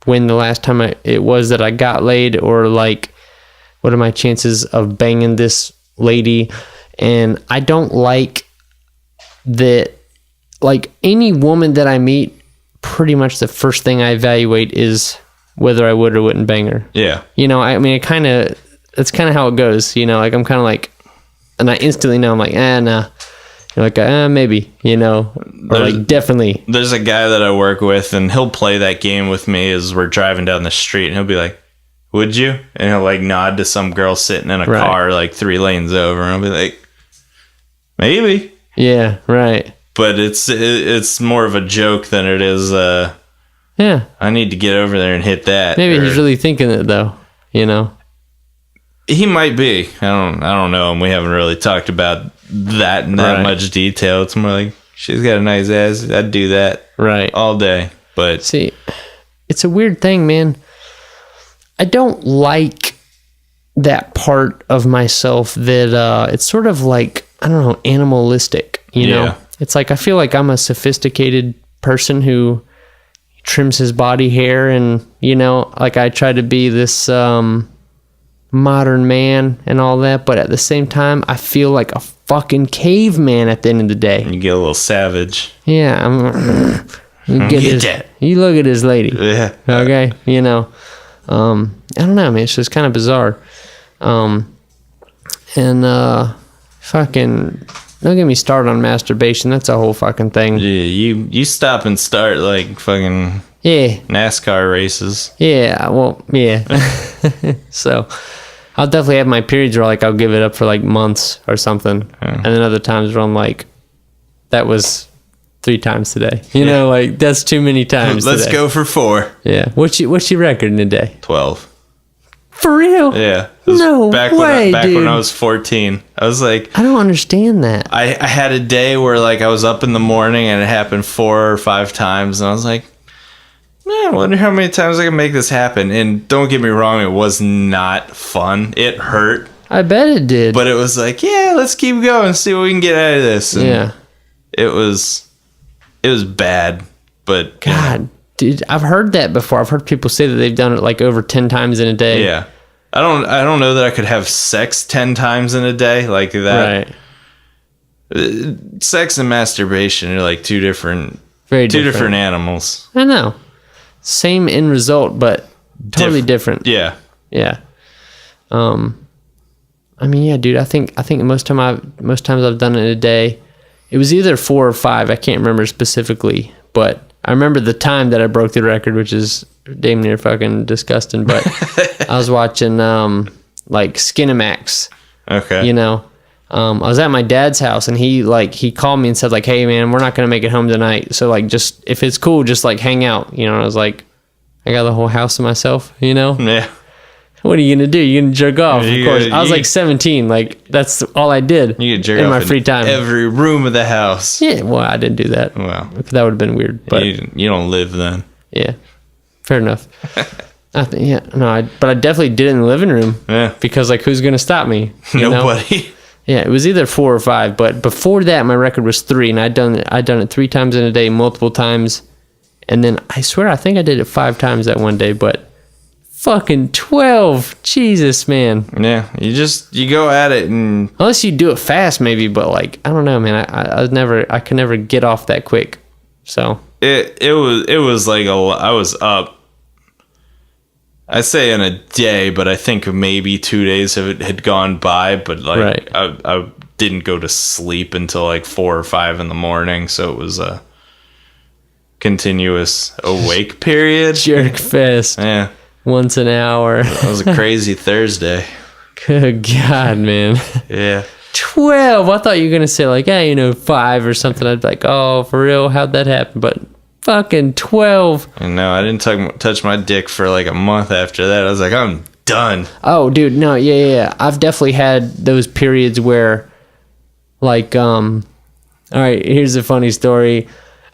when the last time it was that I got laid, or like, what are my chances of banging this lady? And I don't like that, like any woman that I meet, pretty much the first thing I evaluate is whether I would or wouldn't bang her. Yeah. I mean, it's kind of how it goes, like I'm kind of like, and I instantly know, I'm like, nah, like, maybe, or like definitely. There's a guy that I work with, and he'll play that game with me as we're driving down the street, and he'll be like, would you? And he'll like nod to some girl sitting in a car like 3 lanes over, and I'll be like, maybe. Yeah, right. But it's more of a joke than it is, yeah. I need to get over there and hit that. Maybe he's really thinking it though, He might be. I don't know. And we haven't really talked about that in that much detail. It's more like, she's got a nice ass. I'd do that all day. But see, it's a weird thing, man. I don't like that part of myself that it's sort of like, I don't know, animalistic, you know? It's like I feel like I'm a sophisticated person who trims his body hair, and like I try to be this modern man and all that, but at the same time I feel like a fucking caveman at the end of the day. You get a little savage. Yeah, you look at this lady. Yeah. Okay, I don't know, man, it's just kind of bizarre. And fucking don't get me started on masturbation. That's a whole fucking thing. Yeah, you stop and start like fucking NASCAR races. Yeah, well, yeah. So I'll definitely have my periods where like I'll give it up for like months or something. Yeah. And then other times where I'm like, that was 3 times today. You know, like that's too many times. Let's today. go for 4. Yeah. What's your record in a day? 12. For real? Yeah. No back way, back dude. when I was 14. I was like, I don't understand that. I had a day where like I was up in the morning and it happened 4 or 5 times, and I was like, man, I wonder how many times I can make this happen. And don't get me wrong, it was not fun. It hurt, I bet it did. but it was like, yeah, let's keep going, see what we can get out of this. And yeah. it was bad, but God, dude, I've heard that before. I've heard people say that they've done it like over 10 times in a day. yeah. I don't know that I could have sex 10 times in a day like that. Right. Sex and masturbation are like two different animals. I know. Same end result, but totally different. Yeah. Yeah. I mean, yeah, dude. I think most times I've done it in a day. It was either 4 or 5. I can't remember specifically, but I remember the time that I broke the record, which is damn near fucking disgusting. But I was watching like Skinamax. Okay. You know, I was at my dad's house, and he called me and said like, "Hey man, we're not gonna make it home tonight. So like, just if it's cool, just like hang out." You know, and I was like, I got the whole house to myself. You know. Yeah. What are you gonna do? You gonna jerk off? Yeah, of course. I was like 17. Like that's all I did. You could jerk in off my free time. every room of the house. Yeah. Well, I didn't do that. Well, That would have been weird. But you don't live then. yeah, fair enough. But I definitely did it in the living room. Yeah. Because like, who's gonna stop me? You know? Nobody. Yeah, it was either 4 or 5. But before that, my record was 3, and I'd done it 3 times in a day, multiple times, and then I swear I think I did it 5 times that one day, but. Fucking 12. Jesus, man. Yeah, you go at it, and Unless you do it fast, maybe, but like, I don't know, man. I could never get off that quick. So it was like I was up. I say in a day, but I think maybe 2 days had gone by. But like, Right. I didn't go to sleep until like 4 or 5 in the morning, so it was a continuous awake period. jerk fest Yeah. once an hour. That was a crazy Thursday. Good God, man. Yeah. 12. I thought you were gonna say like, hey, 5 or something. I'd be like, oh, for real? How'd that happen? But fucking 12. And no, I didn't touch my dick for like a month after that. I was like, I'm done. Oh, dude, no, yeah. I've definitely had those periods where, like, all right, here's a funny story.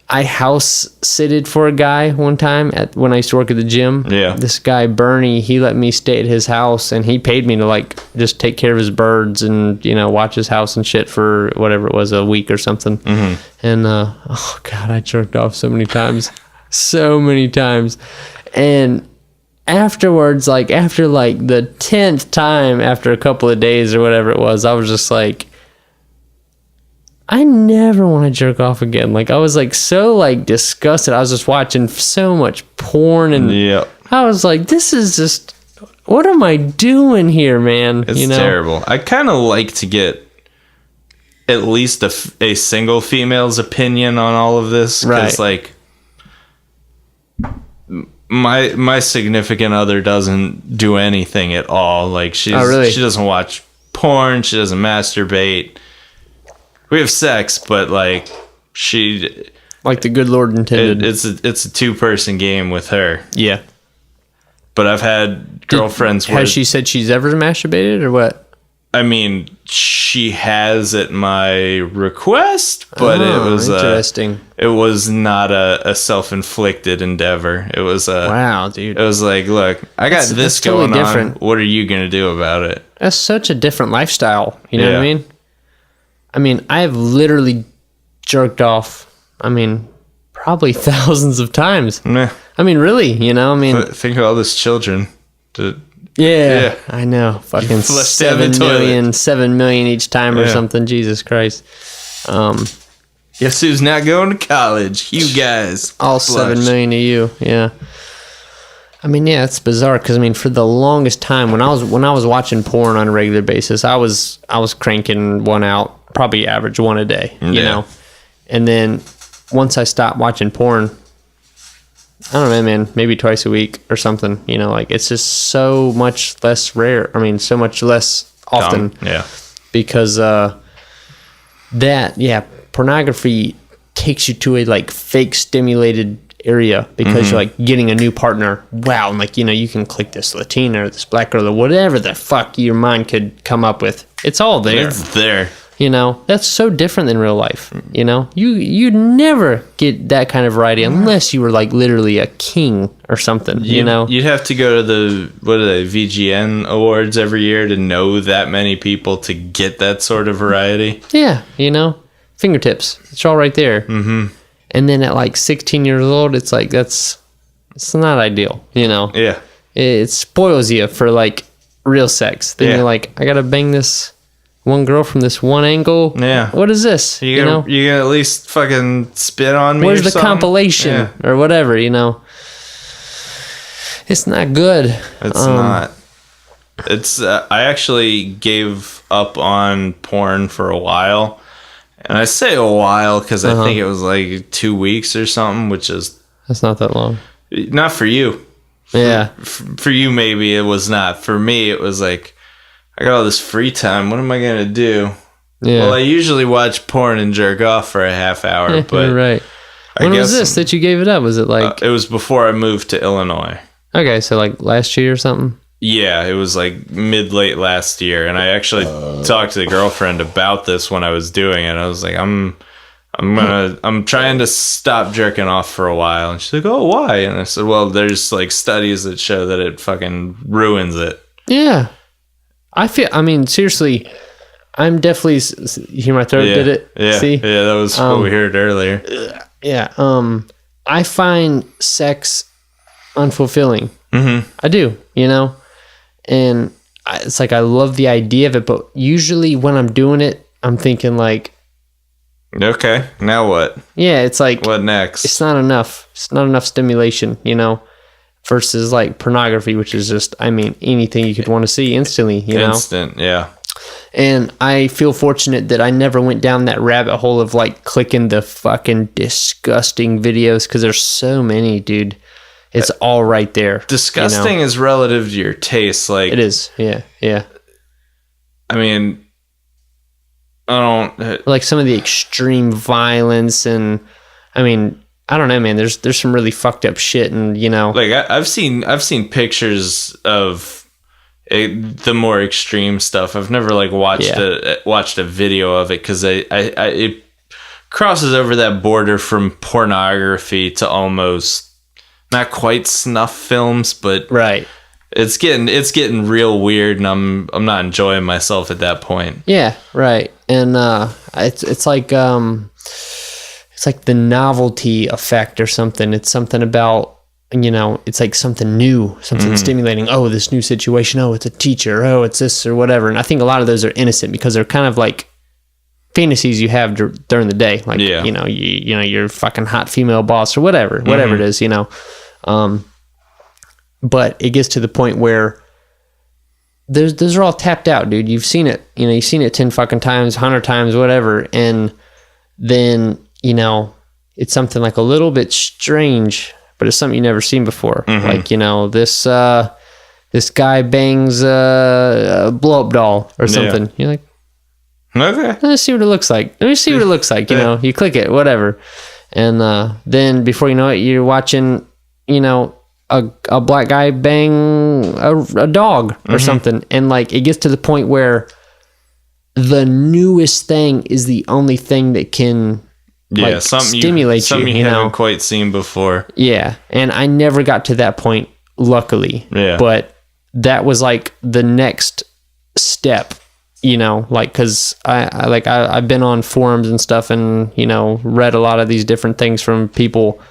I house sitted for a guy one time when I used to work at the gym. Yeah. This guy, Bernie, he let me stay at his house, and he paid me to, like, just take care of his birds and, watch his house and shit for whatever it was, a week or something. Mm-hmm. And, oh, God, I jerked off so many times. So many times. And afterwards, like, after, like, the 10th time, after a couple of days or whatever it was, I was just like, I never want to jerk off again. Like, I was like so like disgusted. I was just watching so much porn, and Yep. I was like, this is just, what am I doing here, man? It's terrible. I kind of like to get at least a single female's opinion on all of this. Because, Right. like, my significant other doesn't do anything at all. Like, she doesn't watch porn. She doesn't masturbate. We have sex, but like Like the good Lord intended. it's a 2-person game with her. Yeah. But I've had girlfriends where Has she said she's ever masturbated or what? I mean, she has at my request, but it was interesting. It was not a self-inflicted endeavor. It was Wow, dude. It was like, look, I got this that's totally going different. on. What are you gonna do about it? That's such a different lifestyle. You know what I Yeah. mean? I mean, I've literally jerked off, probably thousands of times. Meh. I mean, really, Think of all those children. Yeah, I know. Fucking flushed down the toilet. 7 million each time or Yeah. something. Jesus Christ. Guess who's not going to college? You guys. All Flush. 7 million to you. Yeah. I mean, yeah, it's bizarre because I mean, for the longest time when I was watching porn on a regular basis, I was cranking one out, probably average one a day, you know. And then once I stopped watching porn, I don't know, man, maybe twice a week or something, you know, like it's just so much less rare. I mean, so much less often. Yeah. Because pornography takes you to a like fake stimulated area because you're like getting a new partner. Wow. And like, you know, you can click this Latina or this black girl or whatever the fuck your mind could come up with. It's all there. It's there. You know, that's so different than real life. You know, you'd never get that kind of variety unless you were like literally a king or something, you know? You'd have to go to the, what are they, VGN awards every year to know that many people to get that sort of variety. Yeah. You know, fingertips. It's all right there. Mm-hmm. And then at like 16 years old, it's like, it's not ideal, you know? Yeah. It spoils you for like real sex. Then you're like, I got to bang this one girl from this one angle. Yeah. What is this? You gonna at least fucking spit on me? Where's the compilation or whatever, you know? It's not good. It's not. It's I actually gave up on porn for a while. And I say a while because I think it was like 2 weeks or something, which is... That's not that long. Not for you. Yeah. For you, maybe it was not. For me, it was like, I got all this free time. What am I going to do? Yeah. Well, I usually watch porn and jerk off for a half hour, but... Right. When was this that you gave it up? Was it like... it was before I moved to Illinois. Okay, so like last year or something? Yeah, it was like mid-late last year, and I actually talked to the girlfriend about this when I was doing it. I was like, I'm trying to stop jerking off for a while, and she's like, oh, why? And I said, well, there's like studies that show that it fucking ruins it. Yeah, I mean, seriously, I'm definitely. You hear my throat? Did it? Yeah, see? Yeah, that was what we heard earlier. Yeah, I find sex unfulfilling. Mm-hmm. I do, you know. And it's like I love the idea of it, but usually when I'm doing it, I'm thinking like, okay, now what? Yeah, it's like, what next? It's not enough. It's not enough stimulation, you know, versus like pornography, which is just, I mean, anything you could want to see instantly, you know? Instant, yeah. And I feel fortunate that I never went down that rabbit hole of like clicking the fucking disgusting videos because there's so many, dude. It's all right there. Disgusting is relative to your taste. Like it is. Yeah. Yeah. I mean, I don't like some of the extreme violence, and I mean, I don't know, man. There's some really fucked up shit, and you know, like I've seen pictures of the more extreme stuff. I've never like watched a video of it because it crosses over that border from pornography to almost. Not quite snuff films, but right. It's getting real weird, and I'm not enjoying myself at that point. Yeah, right. And it's like the novelty effect or something. It's something about, you know, it's like something new, something stimulating. Oh, this new situation. Oh, it's a teacher. Oh, it's this or whatever. And I think a lot of those are innocent because they're kind of like fantasies you have during the day, like you know your fucking hot female boss or whatever it is, you know. But it gets to the point where those are all tapped out, dude. You've seen it, you know. You've seen it 10 fucking times, 100 times, whatever, and then you know it's something like a little bit strange, but it's something you never seen before. Like you know this guy bangs a blow up doll or something. You're like. Okay. Let's see what it looks like. You know, you click it, whatever. And then before you know it, you're watching, you know, a black guy bang a dog or something. And like, it gets to the point where the newest thing is the only thing that can like stimulate something you haven't quite seen before. Yeah. And I never got to that point, luckily. Yeah. But that was like the next step. You know, like, cause I've been on forums and stuff and, you know, read a lot of these different things from people,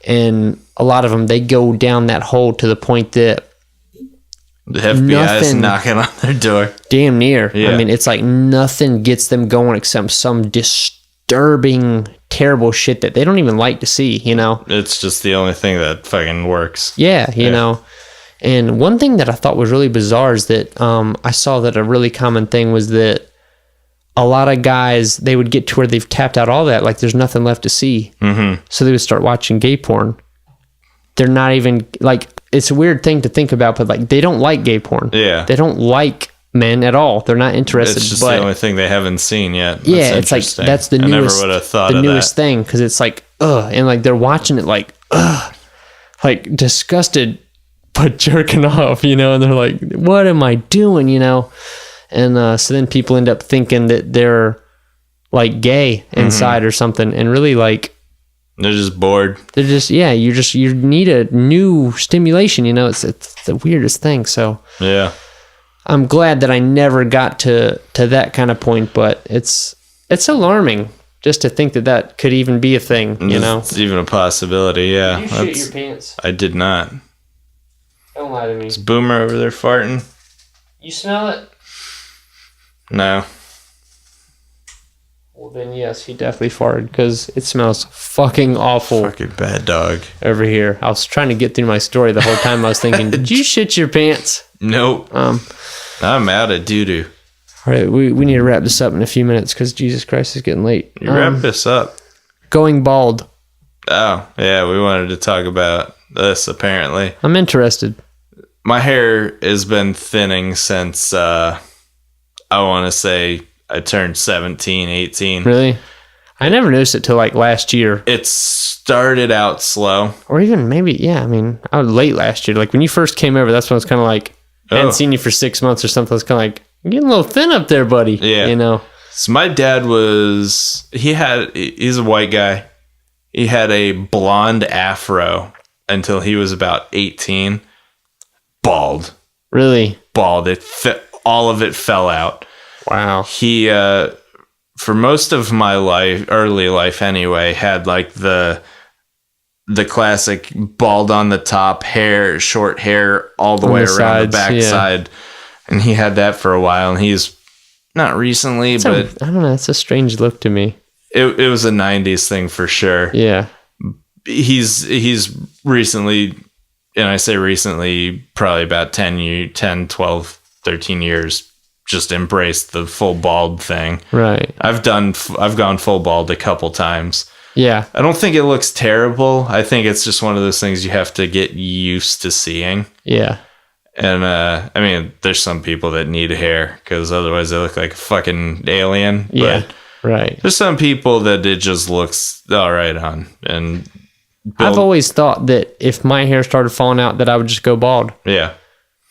and a lot of them, they go down that hole to the point that the FBI is knocking on their door. Damn near. Yeah. I mean, it's like nothing gets them going except some disturbing terrible shit that they don't even like to see, you know? It's just the only thing that fucking works. Yeah, you know. And one thing that I thought was really bizarre is that I saw that a really common thing was that a lot of guys, they would get to where they've tapped out all that, like there's nothing left to see. Mm-hmm. So they would start watching gay porn. They're not even, like, it's a weird thing to think about, but like they don't like gay porn. Yeah. They don't like men at all. They're not interested. It's just the only thing they haven't seen yet. That's it's like that's the newest. I never would have thought the newest thing, because it's like and like they're watching it like like disgusted but jerking off, you know, and they're like, what am I doing, you know? And so then people end up thinking that they're like gay inside or something, and really like they're just bored. They're just you need a new stimulation, you know. It's the weirdest thing. So yeah, I'm glad that I never got to that kind of point, but it's alarming just to think that could even be a thing, you know. It's even a possibility. Yeah. Did you shit your pants? I did not. Don't lie to me. Is Boomer over there farting? You smell it? No. Well, then yes, he definitely farted, because it smells fucking awful. Fucking bad dog. Over here. I was trying to get through my story the whole time. I was thinking, did you shit your pants? Nope. I'm out of doo-doo. All right, we need to wrap this up in a few minutes, because Jesus Christ, it's getting late. You wrap this up. Going bald. Oh, yeah, we wanted to talk about this, apparently. I'm interested. My hair has been thinning since, I want to say, I turned 17, 18. Really? I never noticed it till like last year. It started out slow. Or even maybe, yeah, I mean, I was late last year. Like when you first came over, that's when I was kind of like, I hadn't seen you for 6 months or something. I was kind of like, you're getting a little thin up there, buddy. Yeah. You know? So my dad he's a white guy. He had a blonde afro until he was about 18. Bald. Really? Bald. All of it fell out. Wow. He, for most of my life, early life anyway, had like the classic bald on the top, short hair all the way around the backside. And he had that for a while, and he's not recently, but I don't know. It's a strange look to me. It was a 90s thing for sure. Yeah. He's recently, and I say recently, probably about 10, 12, 13 years, just embraced the full bald thing. Right. I've gone full bald a couple times. Yeah. I don't think it looks terrible. I think it's just one of those things you have to get used to seeing. Yeah. And I mean, there's some people that need hair because otherwise they look like a fucking alien. Yeah. Right. There's some people that it just looks all right on. And I've always thought that if my hair started falling out, that I would just go bald. Yeah.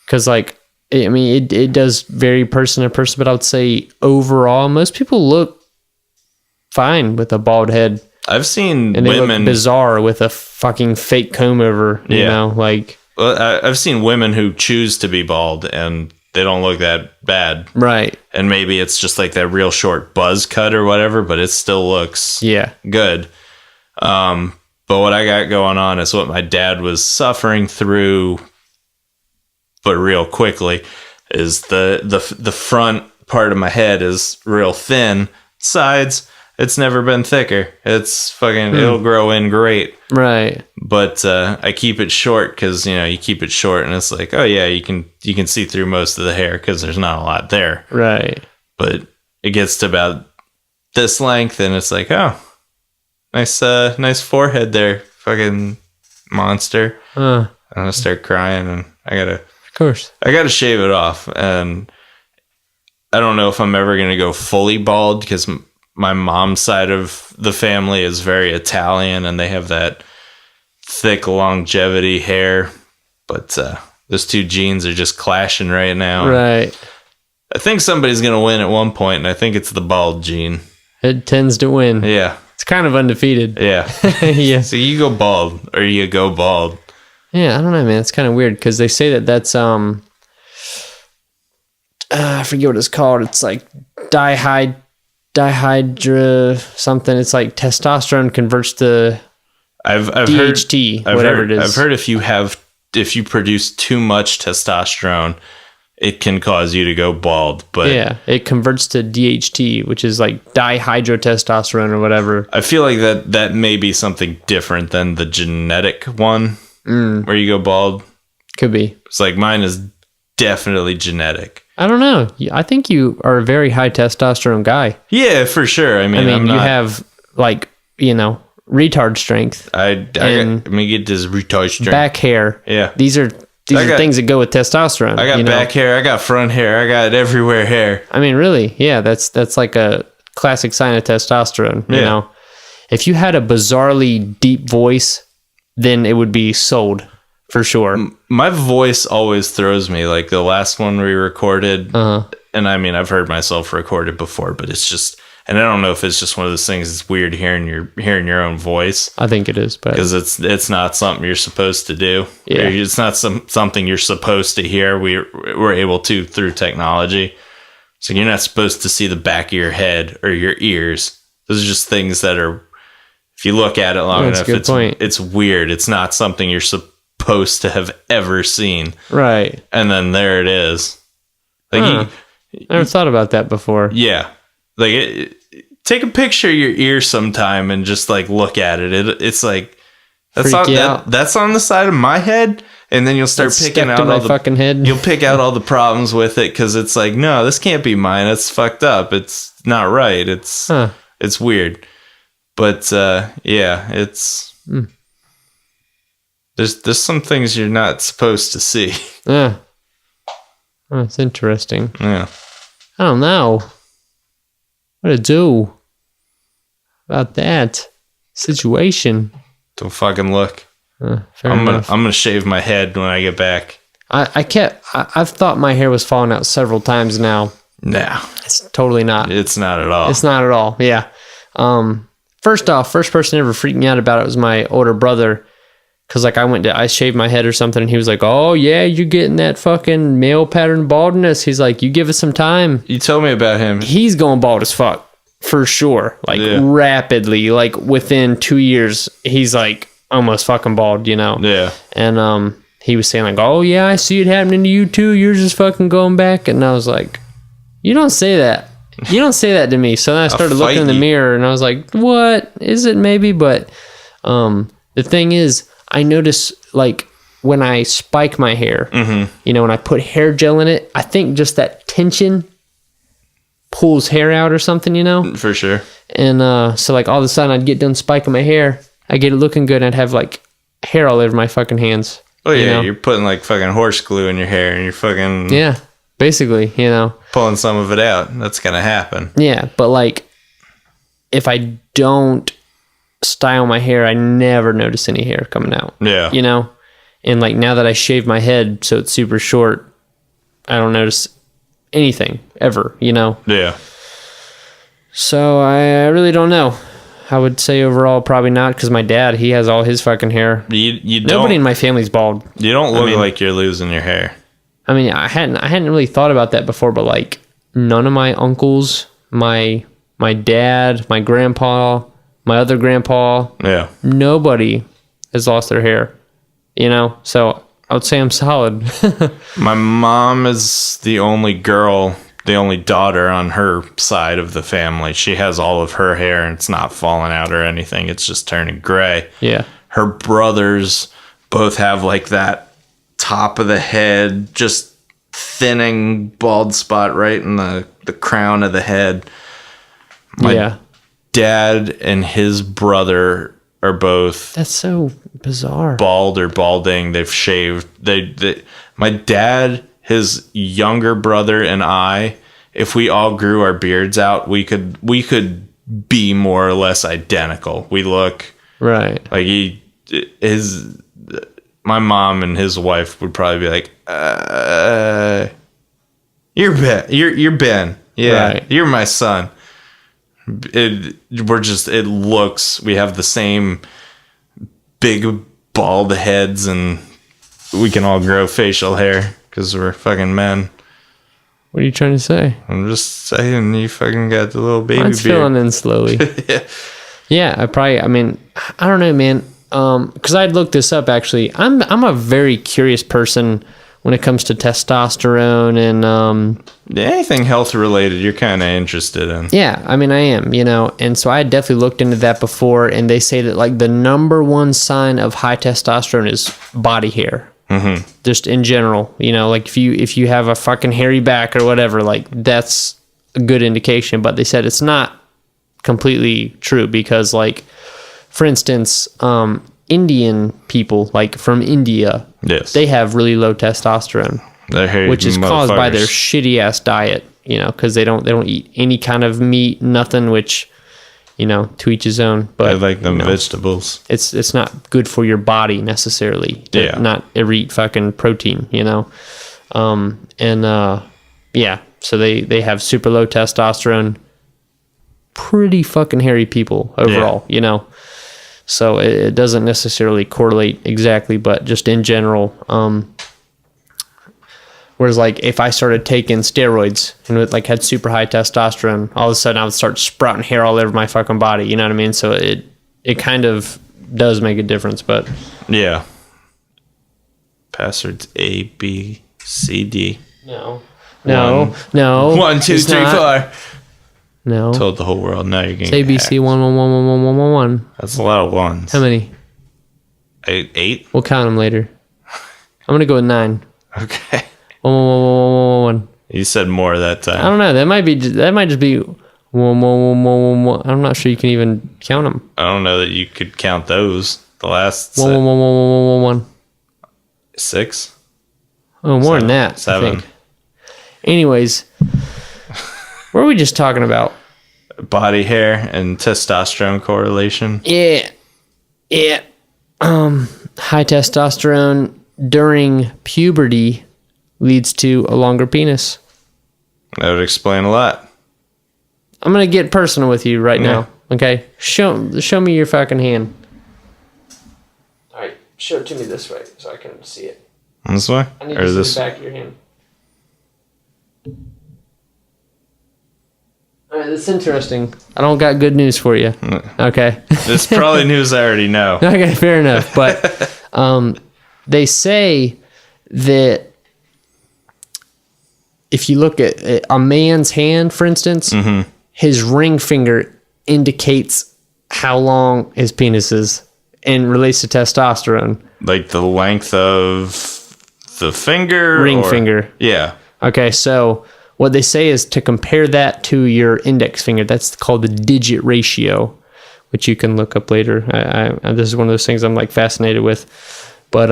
Because like, I mean, it does vary person to person, but I would say overall, most people look fine with a bald head. I've seen and they women look bizarre with a fucking fake comb over. You know, like. Well, I've seen women who choose to be bald and they don't look that bad. Right. And maybe it's just like that real short buzz cut or whatever, but it still looks good. But what I got going on is what my dad was suffering through, but real quickly, is the front part of my head is real thin. Sides, it's never been thicker. It's fucking, it'll grow in great. Right. But I keep it short because, you know, you keep it short and it's like, oh yeah, you can see through most of the hair because there's not a lot there. Right. But it gets to about this length and it's like, oh, nice forehead there, fucking monster. I'm gonna start crying and I gotta shave it off. And I don't know if I'm ever gonna go fully bald because my mom's side of the family is very Italian and they have that thick longevity hair, but those two genes are just clashing right now. Right. I think somebody's gonna win at one point, and I think it's the bald gene. It tends to win. Yeah. It's kind of undefeated. Yeah. Yeah. So you go bald or you go bald. Yeah, I don't know, man. It's kind of weird because they say that's I forget what it's called. It's like dihydra something. It's like testosterone converts to DHT, whatever it is. I've heard if you produce too much testosterone, it can cause you to go bald. But yeah, it converts to DHT, which is like dihydrotestosterone or whatever. I feel like that may be something different than the genetic one where you go bald. Could be. It's like mine is definitely genetic. I don't know. I think you are a very high testosterone guy. Yeah, for sure. I mean, you have like, retard strength. Let me get this retard strength. Back hair. Yeah. These are things that go with testosterone. I got back hair. I got front hair. I got everywhere hair. I mean, really, yeah, that's like a classic sign of testosterone. You know, if you had a bizarrely deep voice, then it would be sold for sure. My voice always throws me. Like the last one we recorded, and I mean, I've heard myself record it before, but it's just, and I don't know if it's just one of those things. It's weird hearing your own voice. I think it is, but because it's not something you're supposed to do. Yeah. It's not something you're supposed to hear. We're able to through technology. So you're not supposed to see the back of your head or your ears. Those are just things that are, if you look at it long enough, it's weird. It's not something you're supposed to have ever seen. Right. And then there it is. Like I never thought about that before. Yeah. Like take a picture of your ear sometime and just like look at it. It's like that's on the side of my head, and then you'll start picking out all the fucking head. You'll pick out all the problems with it because it's like, no, this can't be mine. It's fucked up. It's not right. It's weird. But yeah, it's there's some things you're not supposed to see. Yeah. Oh, it's interesting. Yeah. I don't know what to do about that situation. Don't fucking look. Fair I'm enough. gonna shave my head when I get back. I've thought my hair was falling out several times now. Nah, It's totally not. it's not at all. It's not at all. Yeah. First person ever freaked me out about it was my older brother. Cause like I shaved my head or something, and he was like, "Oh yeah, you're getting that fucking male pattern baldness." He's like, "You give us some time." You told me about him. He's going bald as fuck for sure. Like rapidly, like within 2 years, he's like almost fucking bald. Yeah. And he was saying like, "Oh yeah, I see it happening to you too. You're just fucking going back." And I was like, "You don't say that. You don't say that to me." So then I started looking in the mirror, and I was like, "What is it? Maybe." But the thing is, I notice like when I spike my hair, when I put hair gel in it, I think just that tension pulls hair out or something, For sure. And so like all of a sudden I'd get done spiking my hair, I get it looking good, and I'd have like hair all over my fucking hands. Oh yeah, you're putting like fucking horse glue in your hair, and you're fucking basically, pulling some of it out. That's gonna happen. Yeah, but like if I don't style my hair, I never notice any hair coming out. Yeah. And like now that I shave my head so it's super short, I don't notice anything ever, Yeah. So I really don't know. I would say overall probably not, because my dad, he has all his fucking hair. Nobody in my family's bald. You don't look like you're losing your hair. I mean, I hadn't really thought about that before, but like none of my uncles, my dad, my grandpa, my other grandpa, nobody has lost their hair, so I would say I'm solid. My mom is the only daughter on her side of the family. She has all of her hair, and it's not falling out or anything. It's just turning gray. Yeah. Her brothers both have like that top of the head, just thinning bald spot right in the crown of the head. My dad and his brother are both, that's so bizarre, bald or balding. They've shaved. My dad, his younger brother, and I, if we all grew our beards out, we could be more or less identical. We look right. like my mom and his wife would probably be like, you're Ben. Yeah, right. You're my son. We have the same big bald heads, and we can all grow facial hair because we're fucking men. What are you trying to say? I'm just saying, you fucking got the little baby Mine's beard. filling in slowly. Yeah, I don't know, man. Because I'd looked this up actually. I'm a very curious person when it comes to testosterone and anything health related, you're kind of interested in. yeah, I mean, I am, and so I had definitely looked into that before, and they say that like the number one sign of high testosterone is body hair. Mm-hmm. Just in general, like if you have a fucking hairy back or whatever, like that's a good indication. But they said it's not completely true because, like, for instance, Indian people, like from India, yes, they have really low testosterone, which is caused by their shitty ass diet. Because they don't eat any kind of meat, nothing. Which, to each his own. But I like them vegetables. It's not good for your body necessarily. To not eat fucking protein. So they have super low testosterone. Pretty fucking hairy people overall. So it doesn't necessarily correlate exactly, but just in general. Whereas, like, if I started taking steroids and it, like, had super high testosterone, all of a sudden I would start sprouting hair all over my fucking body. You know what I mean? So it kind of does make a difference, but yeah. Passwords A, B, C, D. No. 1, 2, 3, 4. No. Told the whole world. Now you're getting It's ABC 1111111. That's a lot of ones. How many? 8. We'll count them later. I'm gonna go with 9. Okay. 1111111. You said more that time. I don't know. That might just be 1111111. I'm not sure you can even count them. I don't know that you could count those. The last 1111111. 6. Oh, more than that. 7. I think. Anyways, what were we just talking about? Body hair and testosterone correlation. Yeah. High testosterone during puberty leads to a longer penis. That would explain a lot. I'm gonna get personal with you right now. Okay, show me your fucking hand. All right, show it to me this way so I can see it. This way? I need or to this? see the back of your hand. All right, that's interesting. I don't got good news for you. Okay. This probably news I already know. Okay, fair enough. But they say that if you look at a man's hand, for instance, his ring finger indicates how long his penis is and relates to testosterone. Like the length of the finger? Ring finger. Yeah. Okay, so what they say is to compare that to your index finger. That's called the digit ratio, which you can look up later. This is one of those things I'm like fascinated with. But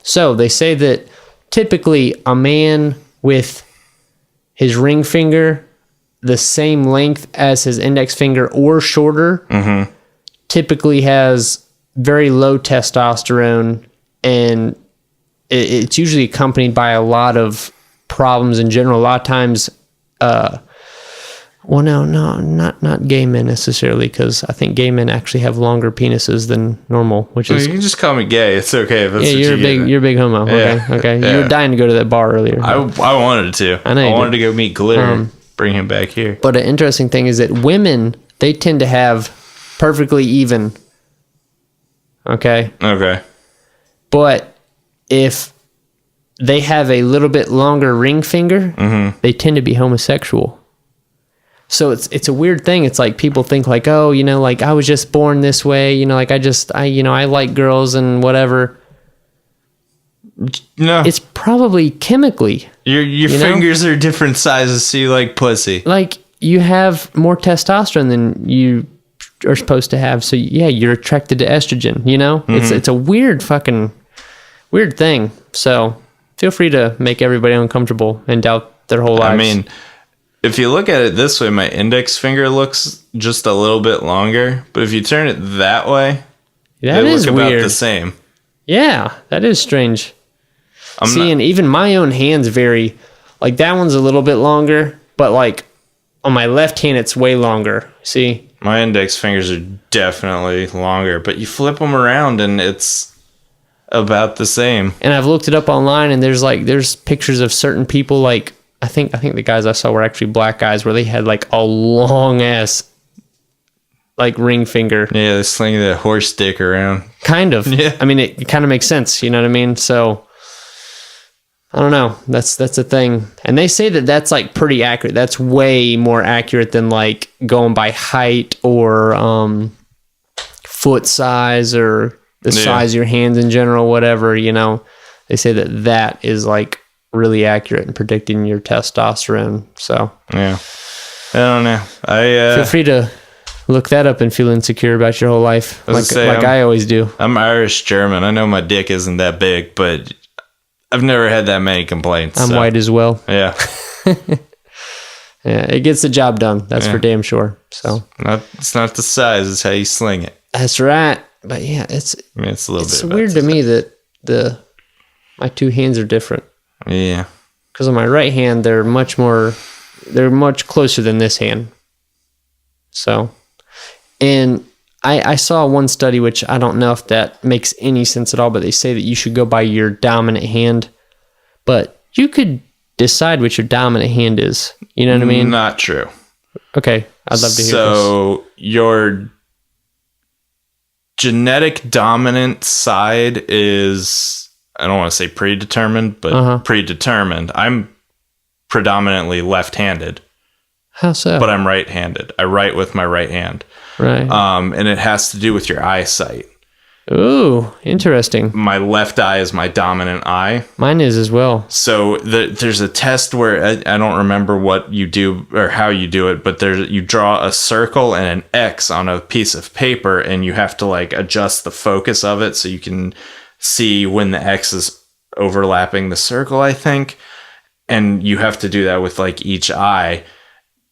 so they say that typically a man with his ring finger the same length as his index finger or shorter typically has very low testosterone, and it's usually accompanied by a lot of problems in general. A lot of times, not gay men necessarily, because I think gay men actually have longer penises than normal, which is... You can just call me gay. It's okay. If that's you're a big homo. Yeah. Okay. Yeah. You were dying to go to that bar earlier. I wanted to. I know. I wanted to go meet Glitter. Bring him back here. But an interesting thing is that women, they tend to have perfectly even. Okay. But if they have a little bit longer ring finger, they tend to be homosexual. So it's a weird thing. It's like people think like, oh, like I was just born this way, like I like girls and whatever. No. It's probably chemically. Your fingers are different sizes, so you like pussy. Like you have more testosterone than you are supposed to have. So yeah, you're attracted to estrogen, It's a weird thing. So feel free to make everybody uncomfortable and doubt their whole lives. I mean, if you look at it this way, my index finger looks just a little bit longer, but if you turn it that way, they look about weird. the same. Yeah, that is strange. And even my own hands vary. Like that one's a little bit longer, but like on my left hand, it's way longer. See? My index fingers are definitely longer, but you flip them around and it's about the same. And I've looked it up online, and there's pictures of certain people. Like I think the guys I saw were actually black guys, where they had like a long ass like ring finger. Yeah, they sling the horse dick around. Kind of. Yeah. I mean, it kind of makes sense. You know what I mean? So I don't know. That's a thing. And they say that that's like pretty accurate. That's way more accurate than like going by height or foot size or the size of your hands in general, whatever, you know. They say that that is like really accurate in predicting your testosterone. So yeah, I don't know. feel free to look that up and feel insecure about your whole life, I always do. I'm Irish German. I know my dick isn't that big, but I've never had that many complaints. I'm white as well. Yeah. Yeah, it gets the job done. That's for damn sure. So it's not the size; it's how you sling it. That's right. But yeah, it's a little bit. It's weird to me that my two hands are different. Yeah. Because on my right hand, they're much closer than this hand. So, and I saw one study, which I don't know if that makes any sense at all, but they say that you should go by your dominant hand. But you could decide what your dominant hand is. You know what I mean? Not true. Okay. I'd love to hear this. So your genetic dominant side is, I don't want to say predetermined, but predetermined. I'm predominantly left-handed. How so? But I'm right-handed. I write with my right hand. Right. And it has to do with your eyesight. Ooh, interesting. My left eye is my dominant eye. Mine is as well. So there's a test where I don't remember what you do or how you do it, but you draw a circle and an X on a piece of paper, and you have to like adjust the focus of it so you can see when the X is overlapping the circle, I think. And you have to do that with like each eye.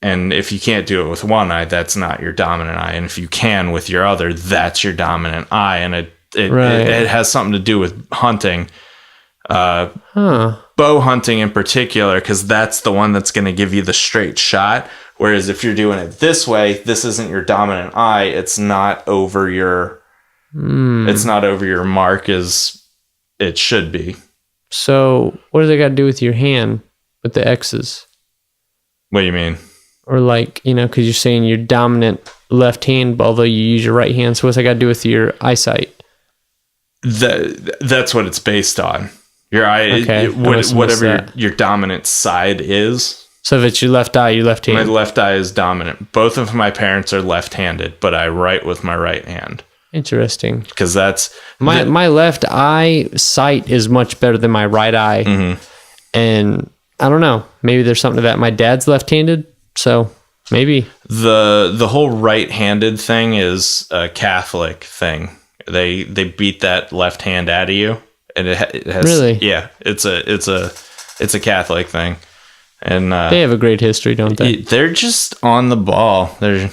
And if you can't do it with one eye, that's not your dominant eye. And if you can with your other, that's your dominant eye. And it has something to do with hunting, bow hunting in particular, because that's the one that's going to give you the straight shot. Whereas if you're doing it this way, this isn't your dominant eye. It's not over your mark as it should be. So what do they got to do with your hand with the X's? What do you mean? Or like, you know, because you're saying your dominant left hand, although you use your right hand. So what's that got to do with your eyesight? That's what it's based on. Your eye, whatever your dominant side is. So if it's your left eye, your left hand. My left eye is dominant. Both of my parents are left-handed, but I write with my right hand. Interesting. Because that's... My left eye sight is much better than my right eye. Mm-hmm. And I don't know. Maybe there's something to that. My dad's left-handed. So maybe the whole right-handed thing is a Catholic thing. They beat that left hand out of you, and it has really, yeah. It's a Catholic thing, and they have a great history, don't they? They're just on the ball. What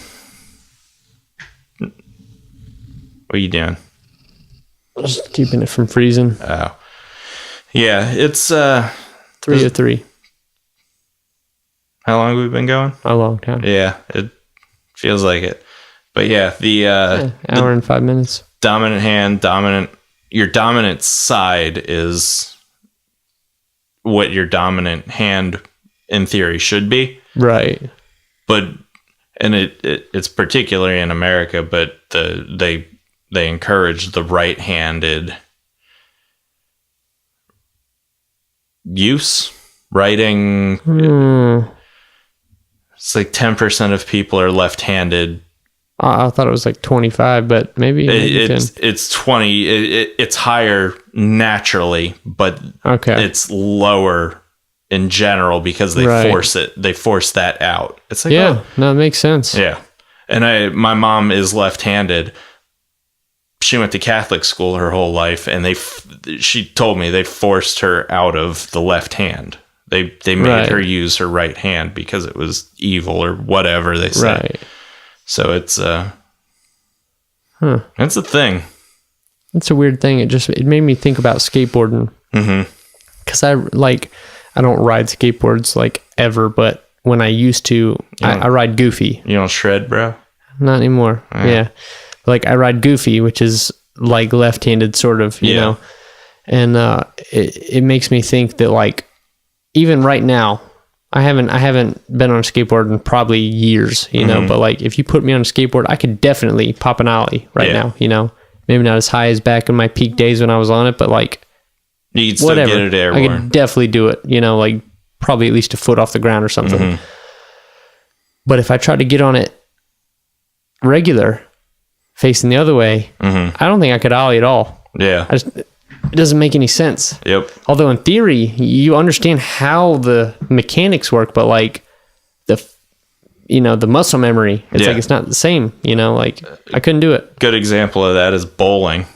are you doing? Just keeping it from freezing. Oh, yeah. It's 3:03. How long have we been going? A long time. Yeah, it feels like it. But yeah, hour and 5 minutes. Dominant hand, your dominant side is what your dominant hand in theory should be. Right. But and it's particularly in America, but they encourage the right-handed use, writing. It's like 10% of people are left-handed. I thought it was like 25, but maybe it's 20. It's higher naturally, but it's lower in general because they force it. They force that out. It's like no, it makes sense. Yeah, and my mom is left-handed. She went to Catholic school her whole life, and she told me they forced her out of the left hand. They made her use her right hand because it was evil or whatever they say. Right. So it's it's a thing. It's a weird thing. It made me think about skateboarding. Mm-hmm. Because I don't ride skateboards like ever, but when I used to, I ride Goofy. You don't shred, bro? Not anymore. Yeah. Like I ride Goofy, which is like left-handed sort of, you know. And it makes me think that like even right now, I haven't been on a skateboard in probably years, you know, but like if you put me on a skateboard, I could definitely pop an ollie right now, you know. Maybe not as high as back in my peak days when I was on it, but like You could still whatever. get it I airborne. could definitely do it, like probably at least a foot off the ground or something. Mm-hmm. But if I try to get on it regular, facing the other way, I don't think I could ollie at all. Yeah. It doesn't make any sense. Yep. Although in theory, you understand how the mechanics work, but like the muscle memory, it's Yeah. like it's not the same. Like I couldn't do it. Good example of that is bowling.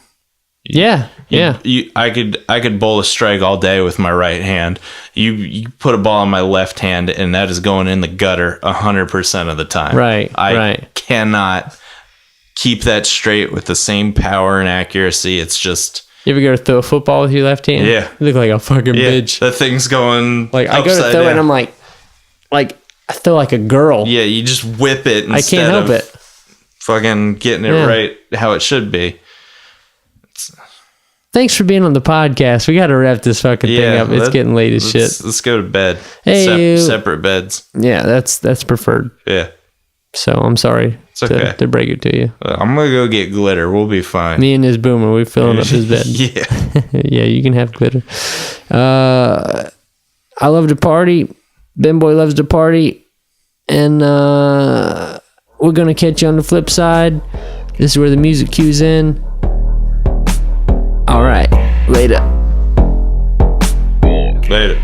Yeah. I could bowl a strike all day with my right hand. You put a ball in my left hand, and that is going in the gutter 100% of the time. Right. I cannot keep that straight with the same power and accuracy. It's just You ever go to throw a football with your left hand? Yeah. You look like a fucking bitch. the thing's going Like I go to upside throw it down. and I'm like I feel like a girl. Yeah, you just whip it instead I can't help of it. fucking getting it right how it should be. Thanks for being on the podcast. We got to wrap this fucking thing up. It's getting late as shit. Let's go to bed. Hey, separate beds. Yeah, that's preferred. Yeah. So I'm sorry okay. to break it to you. I'm going to go get glitter. We'll be fine. Me and his boomer, we filling up his bed. Yeah. Yeah, you can have glitter. I love to party. Ben Boy loves to party. And we're going to catch you on the flip side. This is where the music cues in. All right. Later. Later.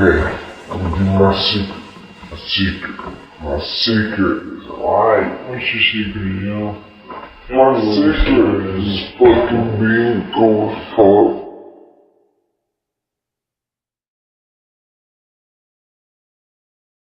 Okay, I'm gonna do my secret. My secret is light. What's your secret, yo? My secret is fucking being cold fuck.